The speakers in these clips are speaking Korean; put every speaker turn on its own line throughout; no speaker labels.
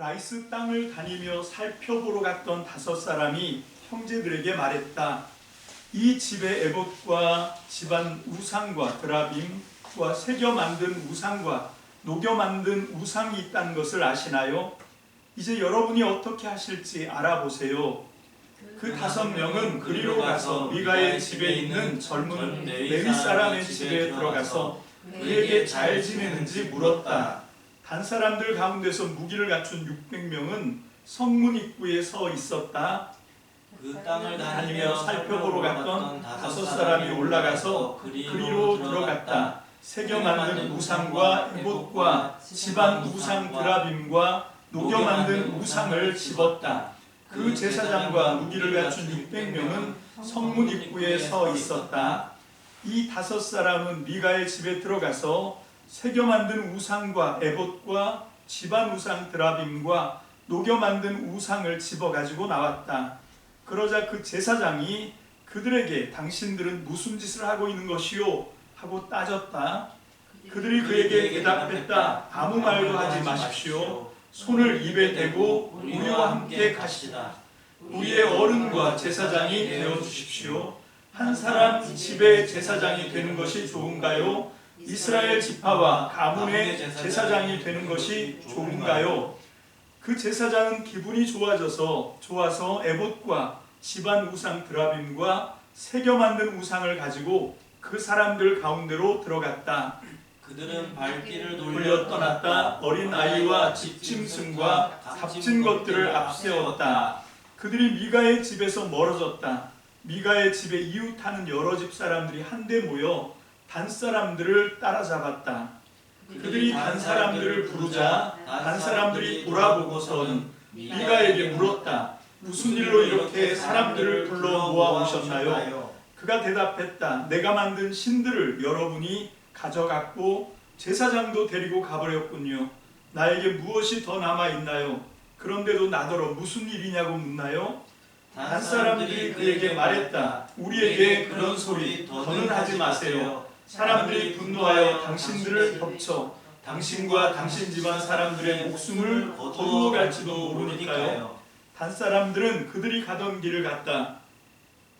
라이스 땅을 다니며 살펴보러 갔던 5사람이 형제들에게 말했다. 이 집에 에봇과 집안 우상과 드라빔과 새겨 만든 우상과 녹여 만든 우상이 있다는 것을 아시나요? 이제 여러분이 어떻게 하실지 알아보세요. 그 5명은 그리로 가서 미가의 집에 있는 젊은 레위 사람의 집에 들어가서 그에게 잘 지내는지 물었다. 단 사람들 가운데서 무기를 갖춘 600명은 성문 입구에 서 있었다.
그 땅을
다니며 살펴보러 갔던 5사람이 올라가서 그리로 들어갔다. 새겨 만든 우상과 에봇과 집안 우상 드라빔과 녹여 만든 우상을 집었다. 그 제사장과 무기를 갖춘 600명은 성문 입구에 서 있었다. 이 5사람은 미가의 집에 들어가서 새겨 만든 우상과 에봇과 집안 우상 드라빔과 녹여 만든 우상을 집어가지고 나왔다. 그러자 그 제사장이 그들에게 당신들은 무슨 짓을 하고 있는 것이요? 하고 따졌다. 그들이 그에게 대답했다. 아무 말도 하지 마십시오. 손을 입에 대고 우리와 함께 가시다. 우리의 어른과 제사장이 되어주십시오. 한 사람 집의 제사장이 되는 것이 좋은가요? 이스라엘 지파와 가문의 제사장이 되는 것이 좋은가요? 그 제사장은 기분이 좋아서 에봇과 집안 우상 드라빔과 새겨 만든 우상을 가지고 그 사람들 가운데로 들어갔다.
그들은 발길을
돌려 떠났다. 어린 아이와 집짐승과 값진 것들을 앞세웠다. 그들이 미가의 집에서 멀어졌다. 미가의 집에 이웃하는 여러 집 사람들이 한데 모여 단 사람들을 따라잡았다. 그들이 단 사람들을 부르자 단 사람들이 돌아보고서는 미가에게 물었다. 무슨 일로 이렇게 사람들을 불러 모아오셨나요? 그가 대답했다. 내가 만든 신들을 여러분이 가져갔고 제사장도 데리고 가버렸군요. 나에게 무엇이 더 남아있나요? 그런데도 나더러 무슨 일이냐고 묻나요? 단 사람들이 그에게 말했다. 우리에게 그런 소리 더는 하지 마세요. 사람들이 분노하여 당신들을 덮쳐 당신과 당신 집안 사람들의 목숨을 거두어 갈지도 모르니까요. 단 사람들은 그들이 가던 길을 갔다.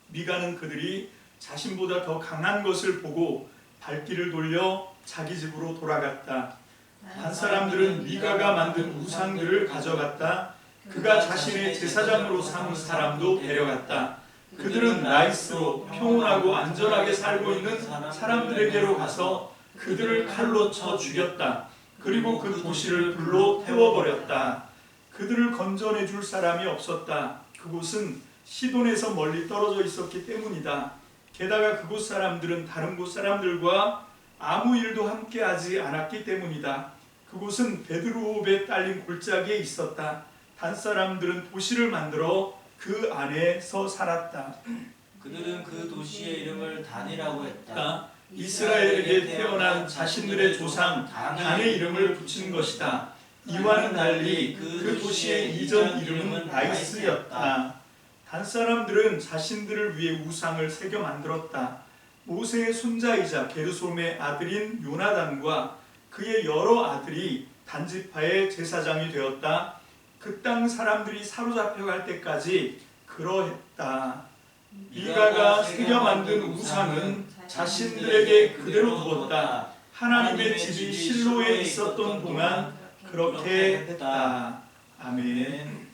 미가는 그들이 자신보다 더 강한 것을 보고 발길을 돌려 자기 집으로 돌아갔다. 단 사람들은 미가가 만든 우상들을 가져갔다. 그가 자신의 제사장으로 삼은 사람도 데려갔다. 그들은 라이스로 평온하고 안전하게 살고 있는 사람들에게로 가서 그들을 칼로 쳐 죽였다. 그리고 그 도시를 불로 태워버렸다. 그들을 건져내 줄 사람이 없었다. 그곳은 시돈에서 멀리 떨어져 있었기 때문이다. 게다가 그곳 사람들은 다른 곳 사람들과 아무 일도 함께하지 않았기 때문이다. 그곳은 베드로업에 딸린 골짜기에 있었다. 단 사람들은 도시를 만들어 그 안에서 살았다.
그들은 그 도시의 이름을 단이라고 했다.
이스라엘에게 태어난 자신들의 조상 단의 이름을 붙인 것이다. 이와는 달리 그 도시의 이전 이름은 라이스였다. 단 사람들은 자신들을 위해 우상을 새겨 만들었다. 모세의 손자이자 게르솜의 아들인 요나단과 그의 여러 아들이 단지파의 제사장이 되었다. 그 땅 사람들이 사로잡혀 갈 때까지 그러했다. 미가가 새겨 만든 우상은 자신들에게 그대로 두었다. 하나님의 집이 실로에 있었던 동안 그렇게 했다. 아멘.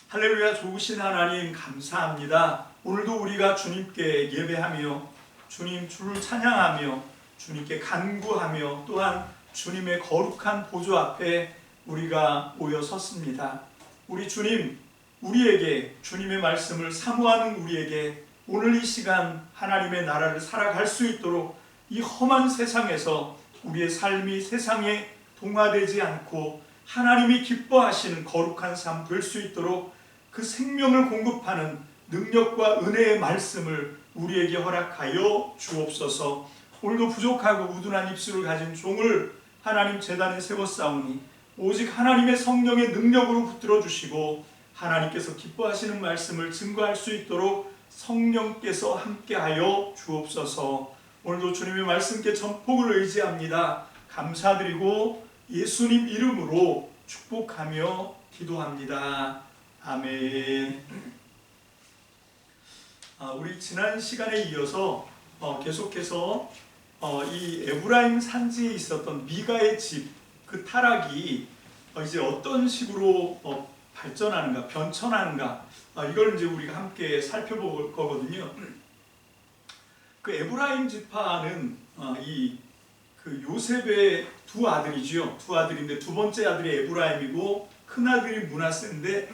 할렐루야. 좋으신 하나님 감사합니다. 오늘도 우리가 주님께 예배하며 주님 주를 찬양하며 주님께 간구하며 또한 주님의 거룩한 보좌 앞에 우리가 모여 섰습니다. 우리 주님, 우리에게 주님의 말씀을 사모하는 우리에게 오늘 이 시간 하나님의 나라를 살아갈 수 있도록 이 험한 세상에서 우리의 삶이 세상에 동화되지 않고 하나님이 기뻐하시는 거룩한 삶 될 수 있도록 그 생명을 공급하는 능력과 은혜의 말씀을 우리에게 허락하여 주옵소서. 오늘도 부족하고 우둔한 입술을 가진 종을 하나님 제단에 세웠사오니 오직 하나님의 성령의 능력으로 붙들어 주시고 하나님께서 기뻐하시는 말씀을 증거할 수 있도록 성령께서 함께하여 주옵소서. 오늘도 주님의 말씀께 전폭을 의지합니다. 감사드리고 예수님 이름으로 축복하며 기도합니다. 아멘. 우리 지난 시간에 이어서 계속해서 이 에브라임 산지에 있었던 미가의 집, 그 타락이 이제 어떤 식으로 발전하는가, 변천하는가, 이걸 이제 우리가 함께 살펴볼 거거든요. 그 에브라임 지파는 그 요셉의 두 아들이지요. 두 아들인데 두 번째 아들이 에브라임이고 큰 아들이 므낫세인데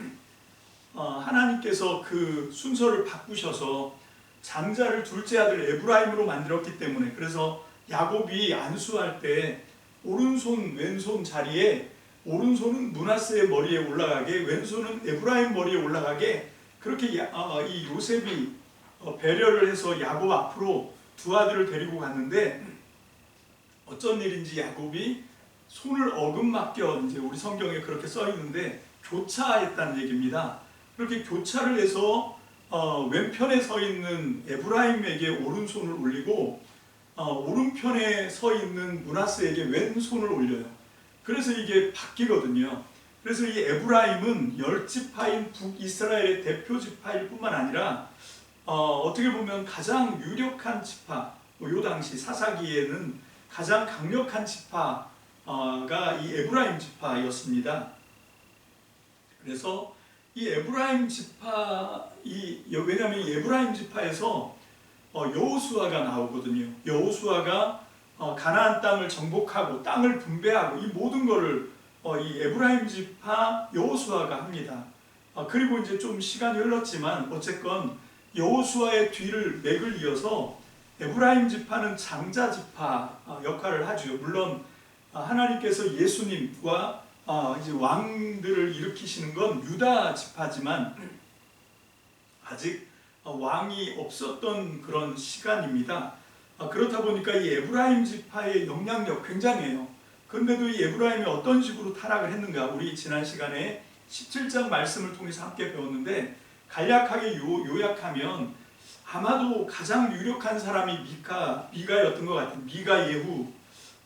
하나님께서 그 순서를 바꾸셔서 장자를 둘째 아들 에브라임으로 만들었기 때문에, 그래서 야곱이 안수할 때 오른손 왼손 자리에 오른손은 므낫세의 머리에 올라가게, 왼손은 에브라임 머리에 올라가게, 그렇게 이 요셉이 배려를 해서 야곱 앞으로 두 아들을 데리고 갔는데, 어쩐 일인지 야곱이 손을 어긋맞겨, 이제 우리 성경에 그렇게 써 있는데 교차했다는 얘기입니다. 그렇게 교차를 해서 왼편에 서 있는 에브라임에게 오른손을 올리고 오른편에 서 있는 므낫세에게 왼손을 올려요. 그래서 이게 바뀌거든요. 그래서 이 에브라임은 10지파인 북이스라엘의 대표 지파일 뿐만 아니라 어떻게 보면 가장 유력한 지파, 요 당시 사사기에는 가장 강력한 지파가 이 에브라임 지파였습니다. 그래서 이 에브라임 지파, 왜냐하면 이 에브라임 지파에서 여호수아가 나오거든요. 여호수아가 가나안 땅을 정복하고 땅을 분배하고 이 모든 것을 이 에브라임 지파 여호수아가 합니다. 그리고 이제 좀 시간이 흘렀지만 어쨌건 여호수아의 뒤를 맥을 이어서 에브라임 지파는 장자 지파 역할을 하죠. 물론 하나님께서 예수님과 이제 왕들을 일으키시는 건 유다 지파지만 아직 왕이 없었던 그런 시간입니다. 그렇다 보니까 이 에브라임 지파의 영향력 굉장해요. 그런데도 이 에브라임이 어떤 식으로 타락을 했는가, 우리 지난 시간에 17장 말씀을 통해서 함께 배웠는데, 간략하게 요약하면 아마도 가장 유력한 사람이 미가였던 것 같아요. 미가 예후,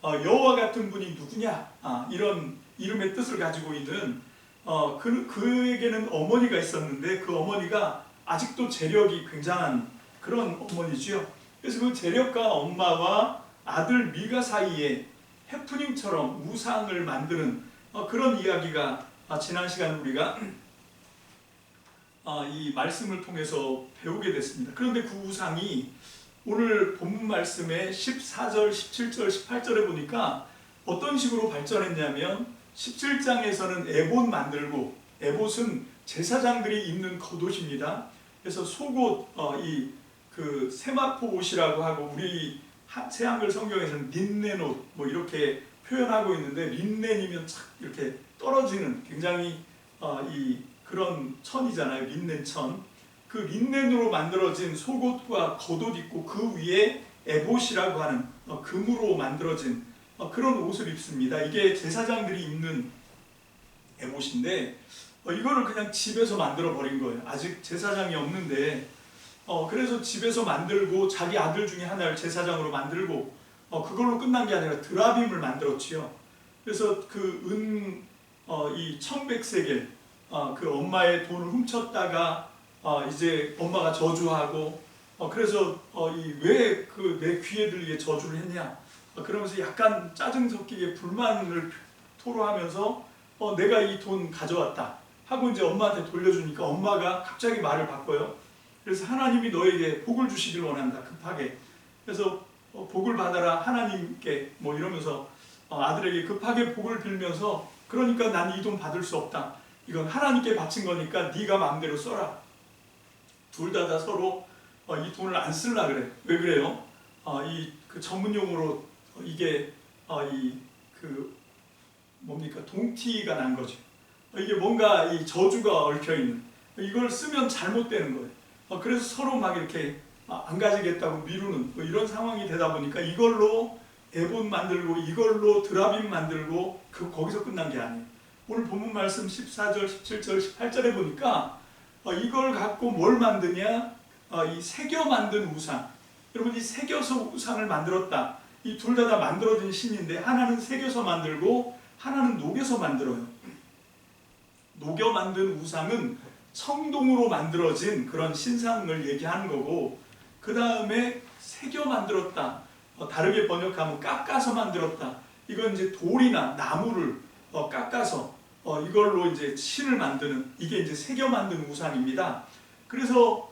여호와 같은 분이 누구냐, 이런 이름의 뜻을 가지고 있는 그에게는 어머니가 있었는데 그 어머니가 아직도 재력이 굉장한 그런 어머니지요. 그래서 그 재력가 엄마와 아들 미가 사이에 해프닝처럼 우상을 만드는 그런 이야기가 지난 시간 우리가 이 말씀을 통해서 배우게 됐습니다. 그런데 그 우상이 오늘 본문 말씀의 14절, 17절, 18절에 보니까 어떤 식으로 발전했냐면 17장에서는 에봇 만들고, 에봇은 제사장들이 입는 겉옷입니다. 그래서 속옷, 그 세마포 옷이라고 하고, 우리 새한글 성경에서는 린넨옷 뭐 이렇게 표현하고 있는데, 린넨이면 착 이렇게 떨어지는 굉장히 그런 천이잖아요. 린넨천. 그 린넨으로 만들어진 속옷과 겉옷 입고 그 위에 에봇이라고 하는 금으로 만들어진 그런 옷을 입습니다. 이게 제사장들이 입는 에봇인데 이거를 그냥 집에서 만들어 버린 거예요. 아직 제사장이 없는데 그래서 집에서 만들고 자기 아들 중에 하나를 제사장으로 만들고 그걸로 끝난 게 아니라 드라빔을 만들었지요. 그래서 이 1100세겔 그 엄마의 돈을 훔쳤다가 이제 엄마가 저주하고 그래서 왜 그 내 귀에 들리게 저주를 했냐, 그러면서 약간 짜증 섞이게 불만을 토로하면서 내가 이 돈 가져왔다 하고 이제 엄마한테 돌려주니까 엄마가 갑자기 말을 바꿔요. 그래서 하나님이 너에게 복을 주시길 원한다, 급하게. 그래서 복을 받아라 하나님께 뭐 이러면서 아들에게 급하게 복을 빌면서, 그러니까 난 이 돈 받을 수 없다, 이건 하나님께 바친 거니까 네가 마음대로 써라. 둘 다 서로 이 돈을 안 쓰려 그래. 왜 그래요? 그 전문 용어로 이게 뭡니까? 동티가 난 거죠. 이게 뭔가 이 저주가 얽혀 있는, 이걸 쓰면 잘못되는 거예요. 그래서 서로 막 이렇게 안 가지겠다고 미루는 이런 상황이 되다 보니까 이걸로 에봇 만들고 이걸로 드라빔 만들고 거기서 끝난 게 아니에요. 오늘 본문 말씀 14절, 17절, 18절에 보니까 이걸 갖고 뭘 만드냐? 이 새겨 만든 우상. 여러분, 이 새겨서 우상을 만들었다. 이 둘 다 만들어진 신인데 하나는 새겨서 만들고 하나는 녹여서 만들어요. 자기가 만든 우상은 청동으로 만들어진 그런 신상을 얘기하는 거고, 그 다음에 새겨 만들었다. 다르게 번역하면 깎아서 만들었다. 이건 이제 돌이나 나무를 깎아서 이걸로 이제 신을 만드는, 이게 이제 새겨 만든 우상입니다. 그래서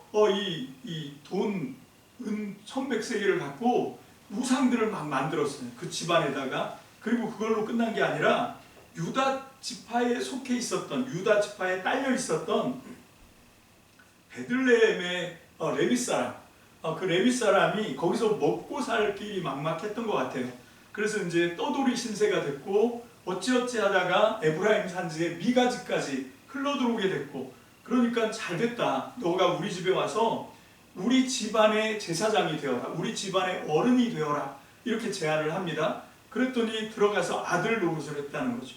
이 돈, 은 1100세겔을 갖고 우상들을 막 만들었어요. 그 집안에다가. 그리고 그걸로 끝난 게 아니라 유다 지파에 속해 있었던, 유다 지파에 딸려 있었던 베들레헴의 레위 사람, 그 레위 사람이 거기서 먹고 살 길이 막막했던 것 같아요. 그래서 이제 떠돌이 신세가 됐고, 어찌어찌 하다가 에브라임 산지에 미가지까지 흘러들어오게 됐고, 그러니까 잘 됐다. 너가 우리 집에 와서 우리 집안의 제사장이 되어라. 우리 집안의 어른이 되어라. 이렇게 제안을 합니다. 그랬더니 들어가서 아들 노릇을 했다는 거죠.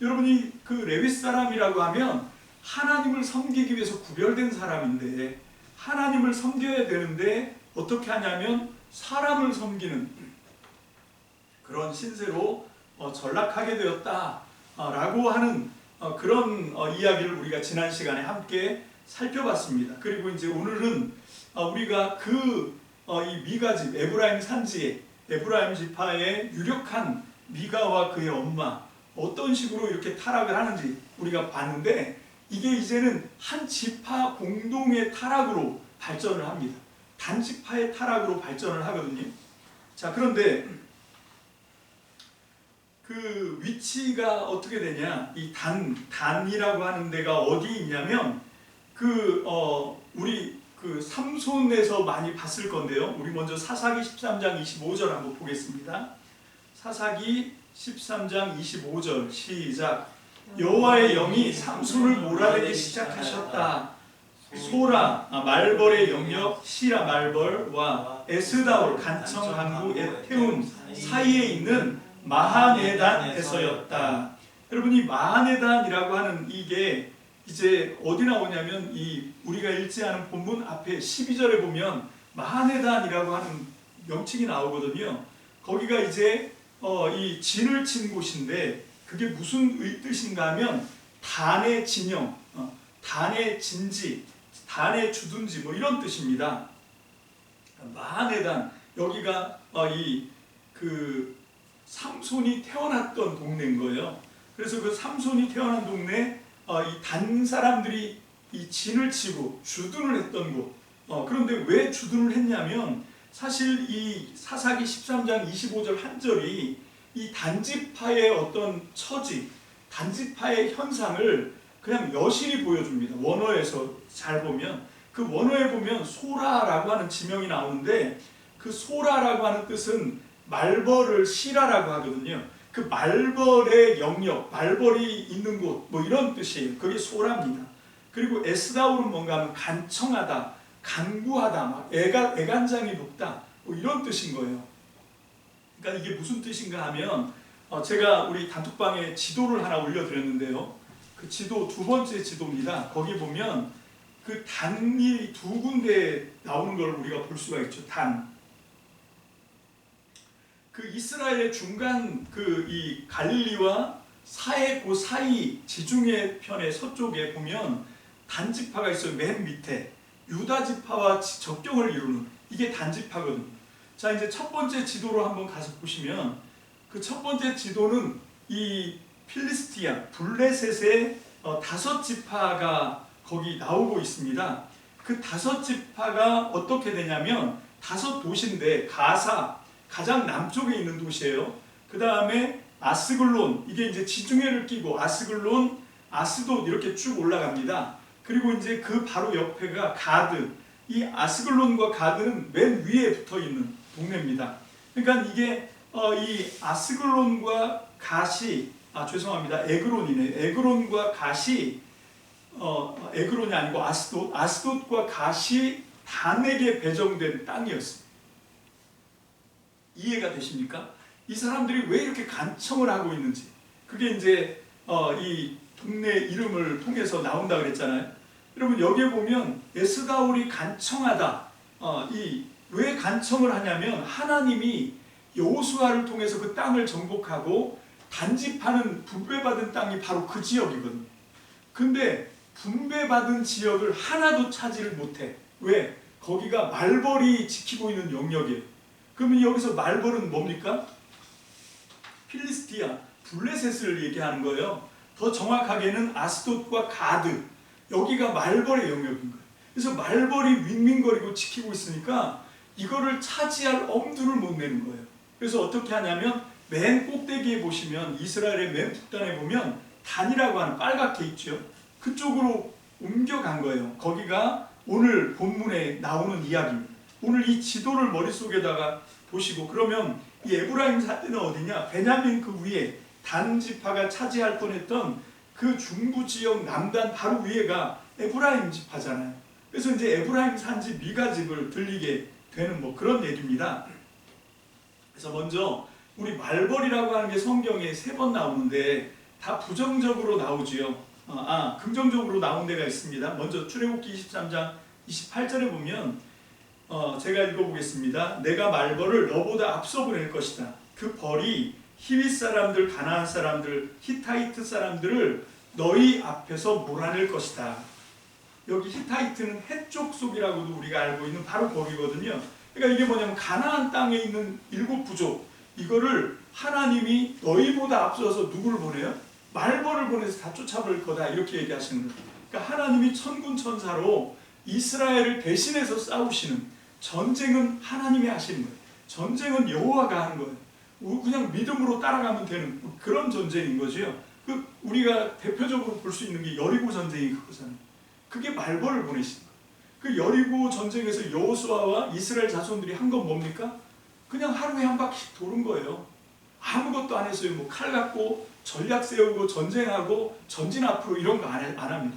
여러분이 그 레위 사람이라고 하면 하나님을 섬기기 위해서 구별된 사람인데, 하나님을 섬겨야 되는데 어떻게 하냐면 사람을 섬기는 그런 신세로 전락하게 되었다라고 하는 그런 이야기를 우리가 지난 시간에 함께 살펴봤습니다. 그리고 이제 오늘은 우리가 이 미가집, 에브라임 산지에, 에브라임 지파의 유력한 미가와 그의 엄마, 어떤 식으로 이렇게 타락을 하는지 우리가 봤는데, 이게 이제는 한 지파 공동의 타락으로 발전을 합니다. 단지파의 타락으로 발전을 하거든요. 자, 그런데 그 위치가 어떻게 되냐? 이 단이라고 하는 데가 어디 있냐면, 우리 삼손에서 많이 봤을 건데요. 우리 먼저 사사기 13장 25절 한번 보겠습니다. 사사기 13장 25절 시작. 여호와의 영이 삼손을 몰아내기 시작하셨다. 소라 말벌의 영역 시라 말벌과 에스다올 간청 항구 에테움 사이에 있는 마하네단에서였다. 여러분, 이 마하네단이라고 하는 이게 이제 어디 나오냐면, 이 우리가 읽지 않은 본문 앞에 12절에 보면 마하네단이라고 하는 명칭이 나오거든요. 거기가 이제 이 진을 친 곳인데, 그게 무슨 뜻인가 하면 단의 진영, 단의 진지, 단의 주둔지 뭐 이런 뜻입니다. 마하네단, 여기가 삼손이 태어났던 동네인 거예요. 그래서 그 삼손이 태어난 동네, 이 단 사람들이 이 진을 치고 주둔을 했던 곳. 그런데 왜 주둔을 했냐면, 사실 이 사사기 13장 25절 한 절이 이 단지파의 어떤 처지, 단지파의 현상을 그냥 여실히 보여줍니다. 원어에서 잘 보면, 그 원어에 보면 소라라고 하는 지명이 나오는데, 그 소라라고 하는 뜻은 말벌을 시라라고 하거든요. 그 말벌의 영역, 말벌이 있는 곳, 뭐 이런 뜻이에요. 그게 소라입니다. 그리고 에스다울은 뭔가 하면 간청하다, 간구하다, 막 애간장이 높다, 뭐 이런 뜻인 거예요. 그러니까 이게 무슨 뜻인가 하면, 제가 우리 단톡방에 지도를 하나 올려드렸는데요. 그 지도, 두 번째 지도입니다. 거기 보면 그 단이 두 군데 나오는 걸 우리가 볼 수가 있죠. 단. 그 이스라엘의 중간 이 갈릴리와 그 사이 지중해 편의 서쪽에 보면 단지파가 있어요. 맨 밑에 유다 지파와 접경을 이루는, 이게 단지파거든요. 자, 이제 첫 번째 지도로 한번 가서 보시면, 그 첫 번째 지도는 이 필리스티아 블레셋의 5지파가 거기 나오고 있습니다. 그 5지파가 어떻게 되냐면, 5도시인데 가사, 가장 남쪽에 있는 도시예요. 그 다음에 아스글론, 이게 이제 지중해를 끼고 아스글론, 아스돗 이렇게 쭉 올라갑니다. 그리고 이제 그 바로 옆에가 가드, 이 아스글론과 가드는 맨 위에 붙어 있는 동네입니다. 그러니까 이게 이 아스글론과 갓이, 죄송합니다, 에그론이네. 에그론과 갓이 에그론이 아니고 아스돗과 갓이 단에게 배정된 땅이었습니다. 이해가 되십니까? 이 사람들이 왜 이렇게 간청을 하고 있는지, 그게 이제 이 동네 이름을 통해서 나온다 그랬잖아요. 여러분, 여기에 보면 에스다올이 간청하다. 왜 간청을 하냐면, 하나님이 여호수아를 통해서 그 땅을 정복하고 단지파는 분배받은 땅이 바로 그 지역이거든요. 근데 분배받은 지역을 하나도 차지를 못해. 왜? 거기가 말벌이 지키고 있는 영역이에요. 그러면 여기서 말벌은 뭡니까? 필리스티아, 블레셋을 얘기하는 거예요. 더 정확하게는 아스돗과 가드, 여기가 말벌의 영역인 거예요. 그래서 말벌이 윙윙거리고 지키고 있으니까 이거를 차지할 엄두를 못 내는 거예요. 그래서 어떻게 하냐면 맨 꼭대기에 보시면 이스라엘의 맨 북단에 보면 단이라고 하는 빨갛게 있죠. 그쪽으로 옮겨간 거예요. 거기가 오늘 본문에 나오는 이야기입니다. 오늘 이 지도를 머릿속에다가 보시고, 그러면 이 에브라임 사대는 어디냐? 베냐민 그 위에 단 지파가 차지할 뻔했던 그 중부 지역 남단 바로 위에가 에브라임 지파잖아요. 그래서 이제 에브라임 산지 미가 집을 들리게 되는 뭐 그런 얘기입니다. 그래서 먼저 우리 말벌이라고 하는 게 성경에 3번 나오는데 다 부정적으로 나오지요. 긍정적으로 나온 데가 있습니다. 먼저 출애굽기 23장 28절에 보면 제가 읽어보겠습니다. 내가 말벌을 너보다 앞서 보낼 것이다. 그 벌이 히윗 사람들, 가나안 사람들, 히타이트 사람들을 너희 앞에서 몰아낼 것이다. 여기 히타이트는 헷족 속이라고도 우리가 알고 있는 바로 거기거든요. 그러니까 이게 뭐냐면 가나안 땅에 있는 7부족, 이거를 하나님이 너희보다 앞서서 누구를 보내요? 말벌을 보내서 다 쫓아버릴 거다, 이렇게 얘기하시는 거예요. 그러니까 하나님이 천군 천사로 이스라엘을 대신해서 싸우시는, 전쟁은 하나님이 하시는 거예요. 전쟁은 여호와가 하는 거예요. 그냥 믿음으로 따라가면 되는 그런 전쟁인 거죠. 우리가 대표적으로 볼 수 있는 게 여리고 전쟁이 그거잖아요. 그게 말벌을 보내신 거예요. 그 여리고 전쟁에서 여호수아와 이스라엘 자손들이 한 건 뭡니까? 그냥 하루에 한 바퀴 도는 거예요. 아무것도 안 했어요. 뭐 칼 갖고 전략 세우고 전쟁하고 전진 앞으로 이런 거 안 합니다.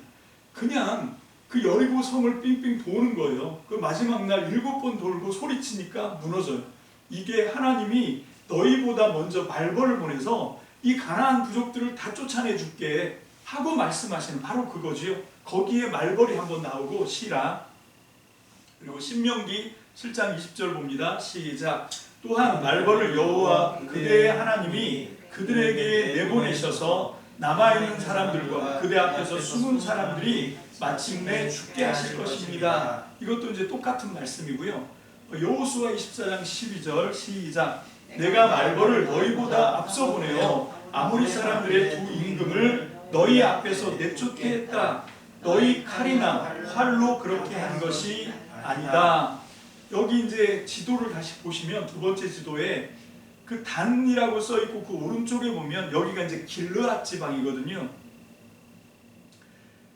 그냥 그 여리고 성을 삥삥 도는 거예요. 그 마지막 날 7번 돌고 소리치니까 무너져요. 이게 하나님이 너희보다 먼저 말벌을 보내서 이 가나안 부족들을 다 쫓아내 줄게 하고 말씀하시는 바로 그거지요. 거기에 말벌이 한번 나오고 시라. 그리고 신명기 7장 20절 봅니다. 시작. 또한 말벌을 여호와 그대의 하나님이 그들에게 내보내셔서 남아있는 사람들과 그대 앞에서 숨은 사람들이 마침내 죽게 하실 것입니다. 이것도 이제 똑같은 말씀이고요. 여호수아 24장 12절 시작. 내가 말벌을 너희보다 앞서 보내어 아모리 사람들의 두 임금을 너희 앞에서 내쫓게 했다. 너희 칼이나 활로 그렇게 한 것이 아니다. 여기 이제 지도를 다시 보시면 두 번째 지도에 그 단이라고 써 있고 그 오른쪽에 보면 여기가 이제 길르앗 지방이거든요.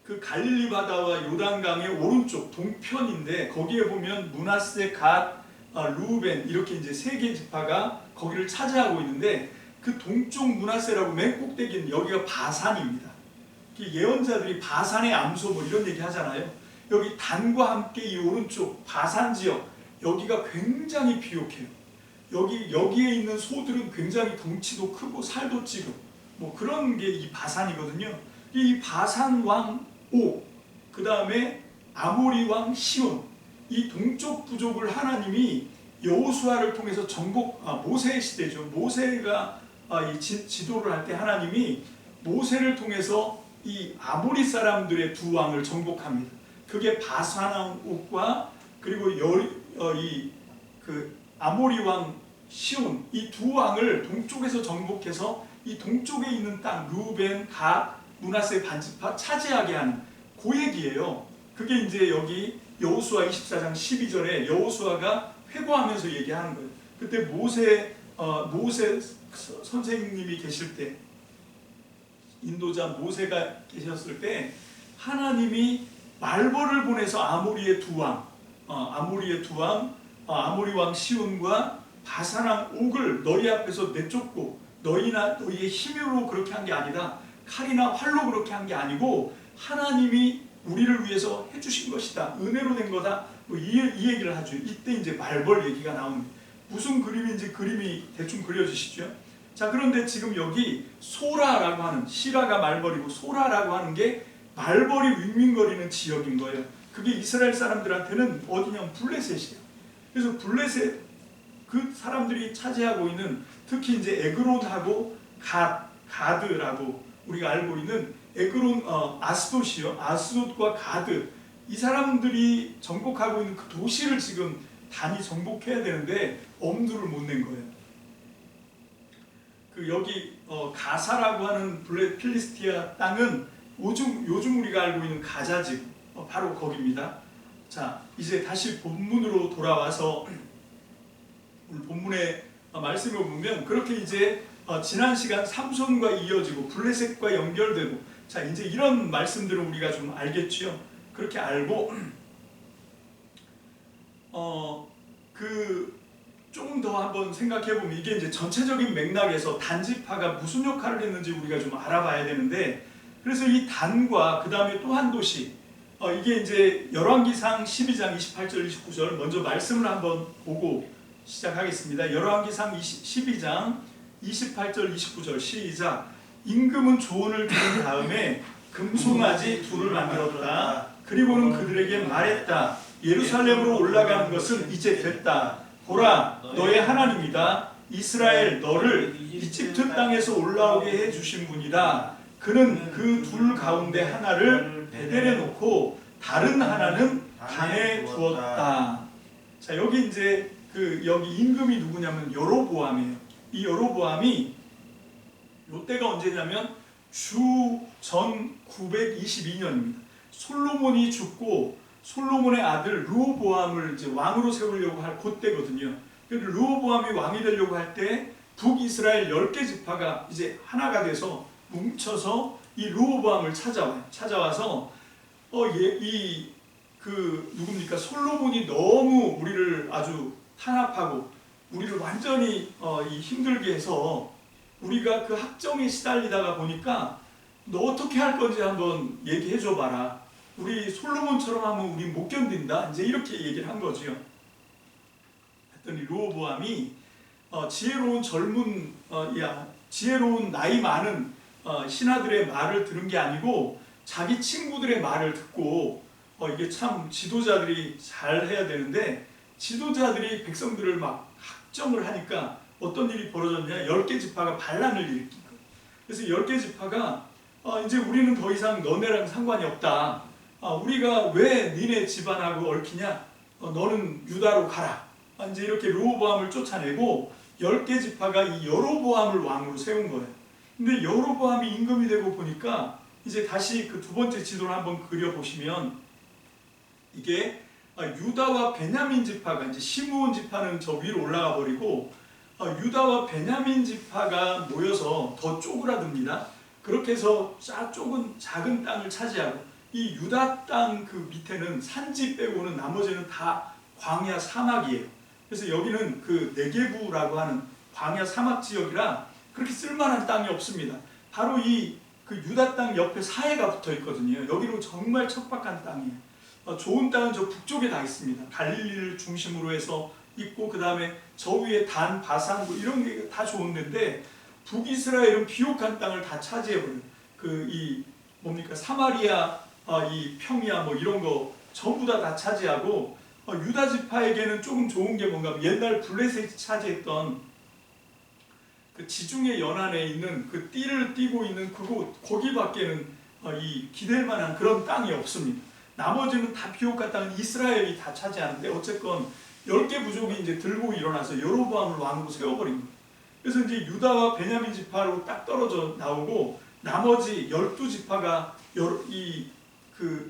그 갈릴리 바다와 요단강의 오른쪽 동편인데 거기에 보면 므낫세, 갓, 루벤 이렇게 이제 3개 지파가 거기를 차지하고 있는데 그 동쪽 므낫세라고 맨 꼭대기는 여기가 바산입니다. 예언자들이 바산의 암소 뭐 이런 얘기 하잖아요. 여기 단과 함께 이 오른쪽 바산 지역 여기가 굉장히 비옥해요. 여기에 있는 소들은 굉장히 덩치도 크고 살도 찌고 뭐 그런 게 이 바산이거든요. 이 바산 왕 오, 그 다음에 아모리 왕 시온, 이 동쪽 부족을 하나님이 여호수아를 통해서 모세의 시대죠. 모세가 이 지도를 할 때 하나님이 모세를 통해서 이 아모리 사람들의 두 왕을 정복합니다. 그게 바산 왕 옥과 그리고 아모리 왕 시온, 이 두 왕을 동쪽에서 정복해서 이 동쪽에 있는 땅 루벤, 갓, 므낫세 반지파 차지하게 하는 그 얘기예요. 그게 이제 여기 여호수아 24장 12절에 여호수아가 회고하면서 얘기하는 거예요. 그때 모세 선생님이 계실 때, 인도자 모세가 계셨을 때 하나님이 말벌을 보내서 아모리의 두 왕, 아모리 왕 시온과 바산 왕 옥을 너희 앞에서 내쫓고 너희의 힘으로 그렇게 한 게 아니다. 칼이나 활로 그렇게 한 게 아니고 하나님이 우리를 위해서 해주신 것이다. 은혜로 된 거다. 뭐 이 얘기를 하죠. 이때 이제 말벌 얘기가 나옵니다. 무슨 그림인지 그림이 대충 그려지시죠? 자, 그런데 지금 여기 소라라고 하는, 시라가 말벌이고 소라라고 하는 게 말벌이 윙윙거리는 지역인 거예요. 그게 이스라엘 사람들한테는 어디냐면 블레셋이에요. 그래서 블레셋 그 사람들이 차지하고 있는 특히 이제 에그론하고 가드라고 우리가 알고 있는 에그론 아스돗이요. 아스돗과 가드 이 사람들이 정복하고 있는 그 도시를 지금 단이 정복해야 되는데 엄두를 못 낸 거예요. 그 여기 가사라고 하는 필리스티아 땅은 요즘 우리가 알고 있는 가자지구 바로 거기입니다. 자, 이제 다시 본문으로 돌아와서 오늘 본문의 말씀을 보면 그렇게 이제 지난 시간 삼손과 이어지고 블레셋과 연결되고 자 이제 이런 말씀들을 우리가 좀 알겠지요. 그렇게 알고 조금 더 한번 생각해 보면 이게 이제 전체적인 맥락에서 단지파가 무슨 역할을 했는지 우리가 좀 알아봐야 되는데 그래서 이 단과 그 다음에 또 한 도시 이게 이제 열왕기상 12장 28절 29절 먼저 말씀을 한번 보고 시작하겠습니다. 열왕기상 12장 28절 29절 시작. 임금은 조언을 들은 다음에 금송아지 둘을 만들었다. 그리고는 그들에게 말했다. 예루살렘으로 올라가는 것은 이제 됐다. 보라, 너의 하나님이다. 이스라엘 너를 이집트 땅에서 올라오게 해주신 분이다. 그는 그 둘 가운데 하나를 베델에 놓고 다른 하나는 단에 두었다. 자 여기 이제 여기 임금이 누구냐면 여로보암이에요. 이 여로보암이 이때가 언제냐면 주전 922년입니다. 솔로몬이 죽고 솔로몬의 아들 르호보암을 이제 왕으로 세우려고 할 그때거든요. 르호보암이 왕이 되려고 할 때 북이스라엘 10개 지파가 이제 하나가 돼서 뭉쳐서 이 르호보암을 찾아와서 누굽니까? 솔로몬이 너무 우리를 아주 탄압하고 우리를 완전히 힘들게 해서 우리가 그 학정에 시달리다가 보니까 너 어떻게 할 건지 한번 얘기해 줘 봐라. 우리 솔로몬처럼 하면 우리 못 견딘다. 이제 이렇게 얘기를 한 거죠. 했더니 르호보암이 지혜로운 지혜로운 나이 많은 신하들의 말을 들은 게 아니고 자기 친구들의 말을 듣고 이게 참 지도자들이 잘 해야 되는데 지도자들이 백성들을 막 학정을 하니까 어떤 일이 벌어졌냐 10개 지파가 반란을 일으킨 거예요. 그래서 10개 지파가 이제 우리는 더 이상 너네랑 상관이 없다. 우리가 왜 니네 집안하고 얽히냐? 너는 유다로 가라. 이제 이렇게 르호보암을 쫓아내고 10개 지파가 이 여로보암을 왕으로 세운 거예요. 근데 여로보암이 임금이 되고 보니까 이제 다시 그 두 번째 지도를 한번 그려보시면 이게 유다와 베냐민 지파가 이제 시므온 지파는 저 위로 올라가 버리고 유다와 베냐민 지파가 모여서 더 쪼그라듭니다. 그렇게 해서 작은 땅을 차지하고 이 유다 땅 그 밑에는 산지 빼고는 나머지는 다 광야 사막이에요. 그래서 여기는 그 네게부라고 하는 광야 사막 지역이라 그렇게 쓸만한 땅이 없습니다. 바로 그 유다 땅 옆에 사해가 붙어 있거든요. 여기는 정말 척박한 땅이에요. 좋은 땅은 저 북쪽에 다 있습니다. 갈릴리를 중심으로 해서 있고 그 다음에 저 위에 단, 바산 뭐 이런 게 다 좋은 데인데 북이스라엘은 비옥한 땅을 다 차지해버려요. 사마리아, 이 평야 뭐 이런 거 전부 다 차지하고 유다 지파에게는 조금 좋은 게 뭔가 옛날 블레셋이 차지했던 그 지중해 연안에 있는 그 띠를 띠고 있는 거기밖에는 기댈 만한 그런 땅이 없습니다. 나머지는 다 비옥한 땅은 이스라엘이 다 차지하는데 어쨌건 10개 부족이 이제 들고 일어나서 여로보암을 왕으로 세워버린 거예요. 그래서 이제 유다와 베냐민 지파로 딱 떨어져 나오고 나머지 12지파가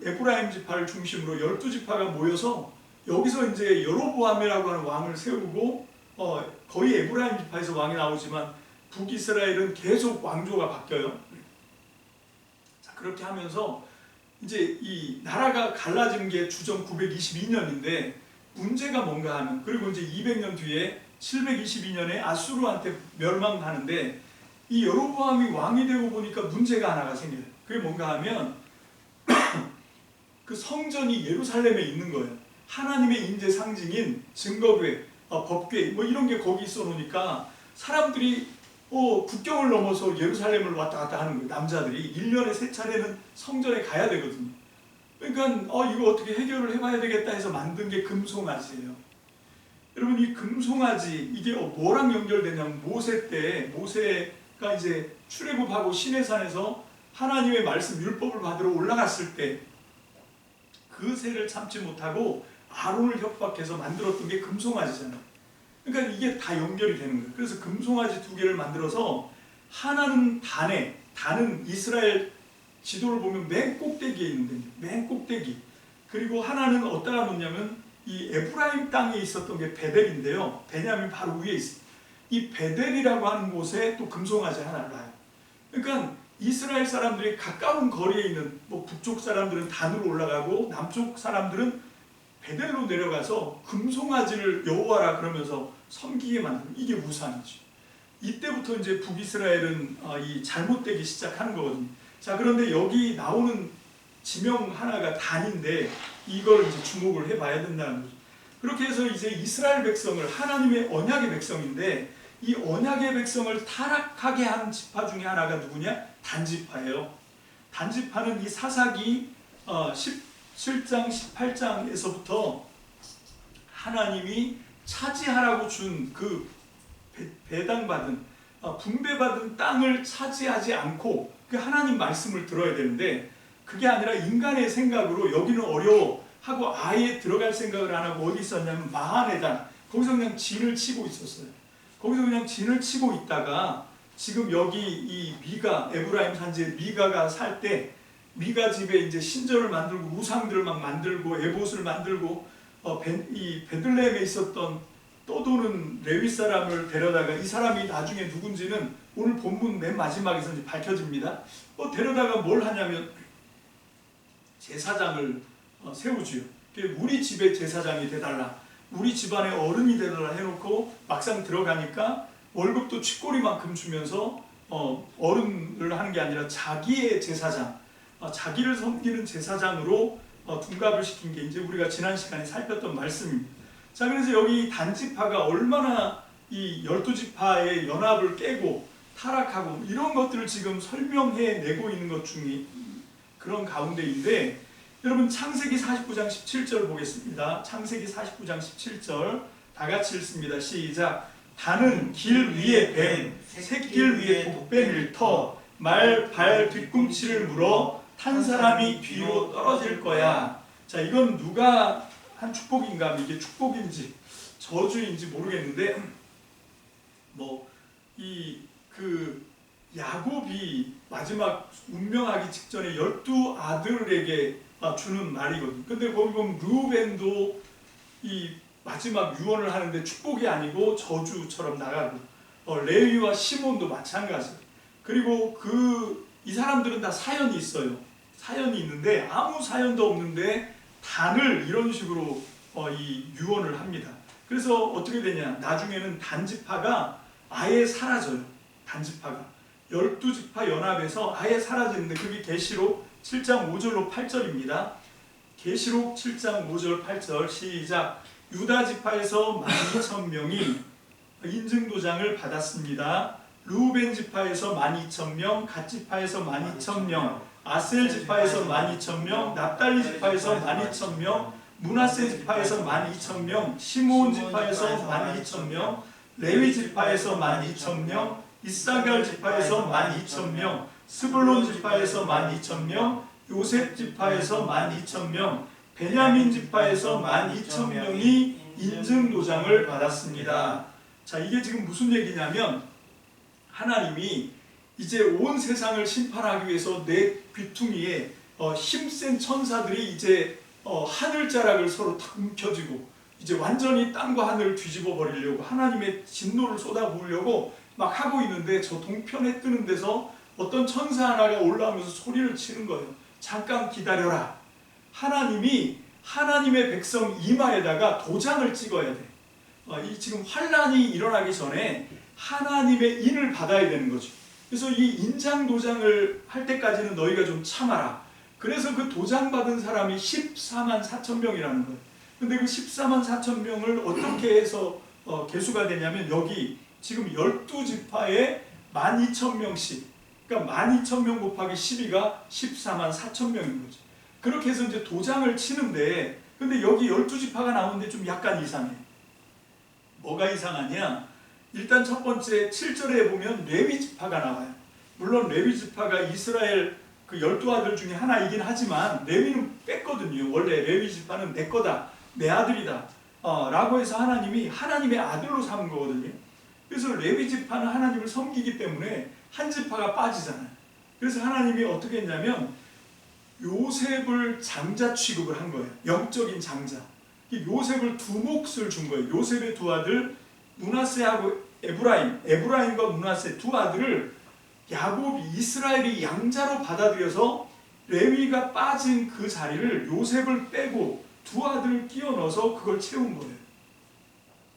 에브라임 지파를 중심으로 12지파가 모여서 여기서 이제 여로보암이라고 하는 왕을 세우고 거의 에브라임 지파에서 왕이 나오지만 북이스라엘은 계속 왕조가 바뀌어요. 자, 그렇게 하면서 이제 이 나라가 갈라진 게 주전 922년인데 문제가 뭔가 하면 그리고 이제 200년 뒤에 722년에 아수르한테 멸망하는데 이 여로보암이 왕이 되고 보니까 문제가 하나가 생겨요. 그게 뭔가 하면 그 성전이 예루살렘에 있는 거예요. 하나님의 인재 상징인 증거궤, 법궤 뭐 이런 게 거기 있어 놓으니까 사람들이 국경을 넘어서 예루살렘을 왔다 갔다 하는 거예요. 남자들이 1년에 3차례는 성전에 가야 되거든요. 그러니까 이거 어떻게 해결을 해봐야 되겠다 해서 만든 게 금송아지예요. 여러분 이 금송아지 이게 뭐랑 연결되냐면 모세 때 모세가 이제 출애굽하고 시내산에서 하나님의 말씀 율법을 받으러 올라갔을 때 그 세를 참지 못하고 아론을 협박해서 만들었던 게 금송아지잖아요. 그러니까 이게 다 연결이 되는 거예요. 그래서 금송아지 2개를 만들어서 하나는 단에, 단은 이스라엘 지도를 보면 맨 꼭대기에 있는데, 맨 꼭대기. 그리고 하나는 어디다가 놓냐면 이 에브라임 땅에 있었던 게 베델인데요. 베냐민 바로 위에 있어요. 이 베델이라고 하는 곳에 또 금송아지 하나를 놔요. 그러니까 이스라엘 사람들이 가까운 거리에 있는, 뭐 북쪽 사람들은 단으로 올라가고 남쪽 사람들은 베델로 내려가서 금송아지를 여호와라 그러면서 섬기게 만드는, 이게 우상이죠. 이때부터 이제 북이스라엘은 이 잘못되기 시작하는 거거든요. 자, 그런데 여기 나오는 지명 하나가 단인데 이걸 이제 주목을 해봐야 된다는 거죠. 그렇게 해서 이제 이스라엘 백성을, 하나님의 언약의 백성인데 이 언약의 백성을 타락하게 한 지파 중에 하나가 누구냐? 단지파예요. 단지파는 이 사사기 17장 18장에서부터 하나님이 차지하라고 준 그 배당받은 분배받은 땅을 차지하지 않고 그 하나님 말씀을 들어야 되는데 그게 아니라 인간의 생각으로 여기는 어려워 하고 아예 들어갈 생각을 안 하고 어디 있었냐면 마하네단, 거기서 그냥 진을 치고 있었어요. 거기서 그냥 진을 치고 있다가 지금 여기 이 미가, 에브라임 산지에 미가가 살 때 미가 집에 이제 신전을 만들고 우상들을 막 만들고 에봇을 만들고 이 베들레헴에 있었던 떠도는 레위 사람을 데려다가, 이 사람이 나중에 누군지는 오늘 본문 맨 마지막에서 이제 밝혀집니다. 데려다가 뭘 하냐면 제사장을 세우지요. 우리 집의 제사장이 돼달라, 우리 집안의 어른이 되달라 해놓고 막상 들어가니까 월급도 쥐꼬리만큼 주면서 어른을 하는 게 아니라 자기의 제사장, 자기를 섬기는 제사장으로 둔갑을 시킨 게 이제 우리가 지난 시간에 살폈던 말씀입니다. 자, 그래서 여기 단지파가 얼마나 이 12지파의 연합을 깨고 타락하고 이런 것들을 지금 설명해 내고 있는 것 중에 그런 가운데인데, 여러분 창세기 49장 17절 보겠습니다. 창세기 49장 17절 다 같이 읽습니다. 시작. 단은 길 위에 뱀, 샛길 위에 독뱀을 터, 말 발 뒤꿈치를 물어 탄 사람이 뒤로 떨어질 거야. 자, 이건 누가 한 축복인가? 이게 축복인지 저주인지 모르겠는데, 야곱이 마지막 운명하기 직전에 12아들에게 주는 말이거든요. 근데 거기 보면 르우벤도 이 마지막 유언을 하는데 축복이 아니고 저주처럼 나가고, 레위와 시몬도 마찬가지예요. 그리고 이 사람들은 다 사연이 있어요. 사연이 있는데 아무 사연도 없는데 단을 이런 식으로 이 유언을 합니다. 그래서 어떻게 되냐? 나중에는 단지파가 아예 사라져요. 단지파가 12지파 연합에서 아예 사라지는데 그게 계시록 7장 5절로 8절입니다. 계시록 7장 5절 8절 시작. 유다 지파에서 12,000명이 인증도장을 받았습니다. 르우벤 지파에서 12,000명, 갓 지파에서 12,000명, 아셀 지파에서 12,000명, 납달리 지파에서 12,000명, 므낫세 지파에서 12,000명, 시므온 지파에서 12,000명, 레위 지파에서 12,000명, 이사갈 지파에서 12,000명, 스불론 지파에서 12,000명, 요셉 지파에서 12,000명, 베냐민 지파에서 12,000명이 인증도장을 받았습니다. 자, 이게 지금 무슨 얘기냐면 하나님이 이제 온 세상을 심판하기 위해서 내 귀퉁이에 힘센 천사들이 이제 하늘자락을 서로 탁 움켜쥐고 이제 완전히 땅과 하늘을 뒤집어 버리려고 하나님의 진노를 쏟아부으려고 막 하고 있는데, 저 동편에 뜨는 데서 어떤 천사 하나가 올라오면서 소리를 치는 거예요. 잠깐 기다려라. 하나님이 하나님의 백성 이마에다가 도장을 찍어야 돼. 이 지금 환란이 일어나기 전에 하나님의 인을 받아야 되는 거죠. 그래서 이 인장 도장을 할 때까지는 너희가 좀 참아라. 그래서 그 도장 받은 사람이 14만 4천 명이라는 거예요. 근데 그 14만 4천 명을 어떻게 해서 계수가 되냐면, 여기 지금 12지파에 12,000명씩, 그러니까 12,000명 곱하기 12가 14만 4천 명인 거죠. 그렇게 해서 이제 도장을 치는데, 근데 여기 12지파가 나오는데 좀 약간 이상해. 뭐가 이상하냐? 일단 첫 번째 7절에 보면 레위 지파가 나와요. 물론 레위 지파가 이스라엘 그 12아들 중에 하나이긴 하지만 레위는 뺐거든요. 원래 레위 지파는 내 거다, 내 아들이다 라고 해서 하나님이 하나님의 아들로 삼은 거거든요. 그래서 레위 지파는 하나님을 섬기기 때문에 한 지파가 빠지잖아요. 그래서 하나님이 어떻게 했냐면 요셉을 장자 취급을 한 거예요. 영적인 장자. 요셉을 두 몫을 준 거예요. 요셉의 두 아들 므낫세하고 에브라임과 므낫세 두 아들을 야곱이 이스라엘이 양자로 받아들여서 레위가 빠진 그 자리를 요셉을 빼고 두 아들을 끼워 넣어서 그걸 채운 거예요.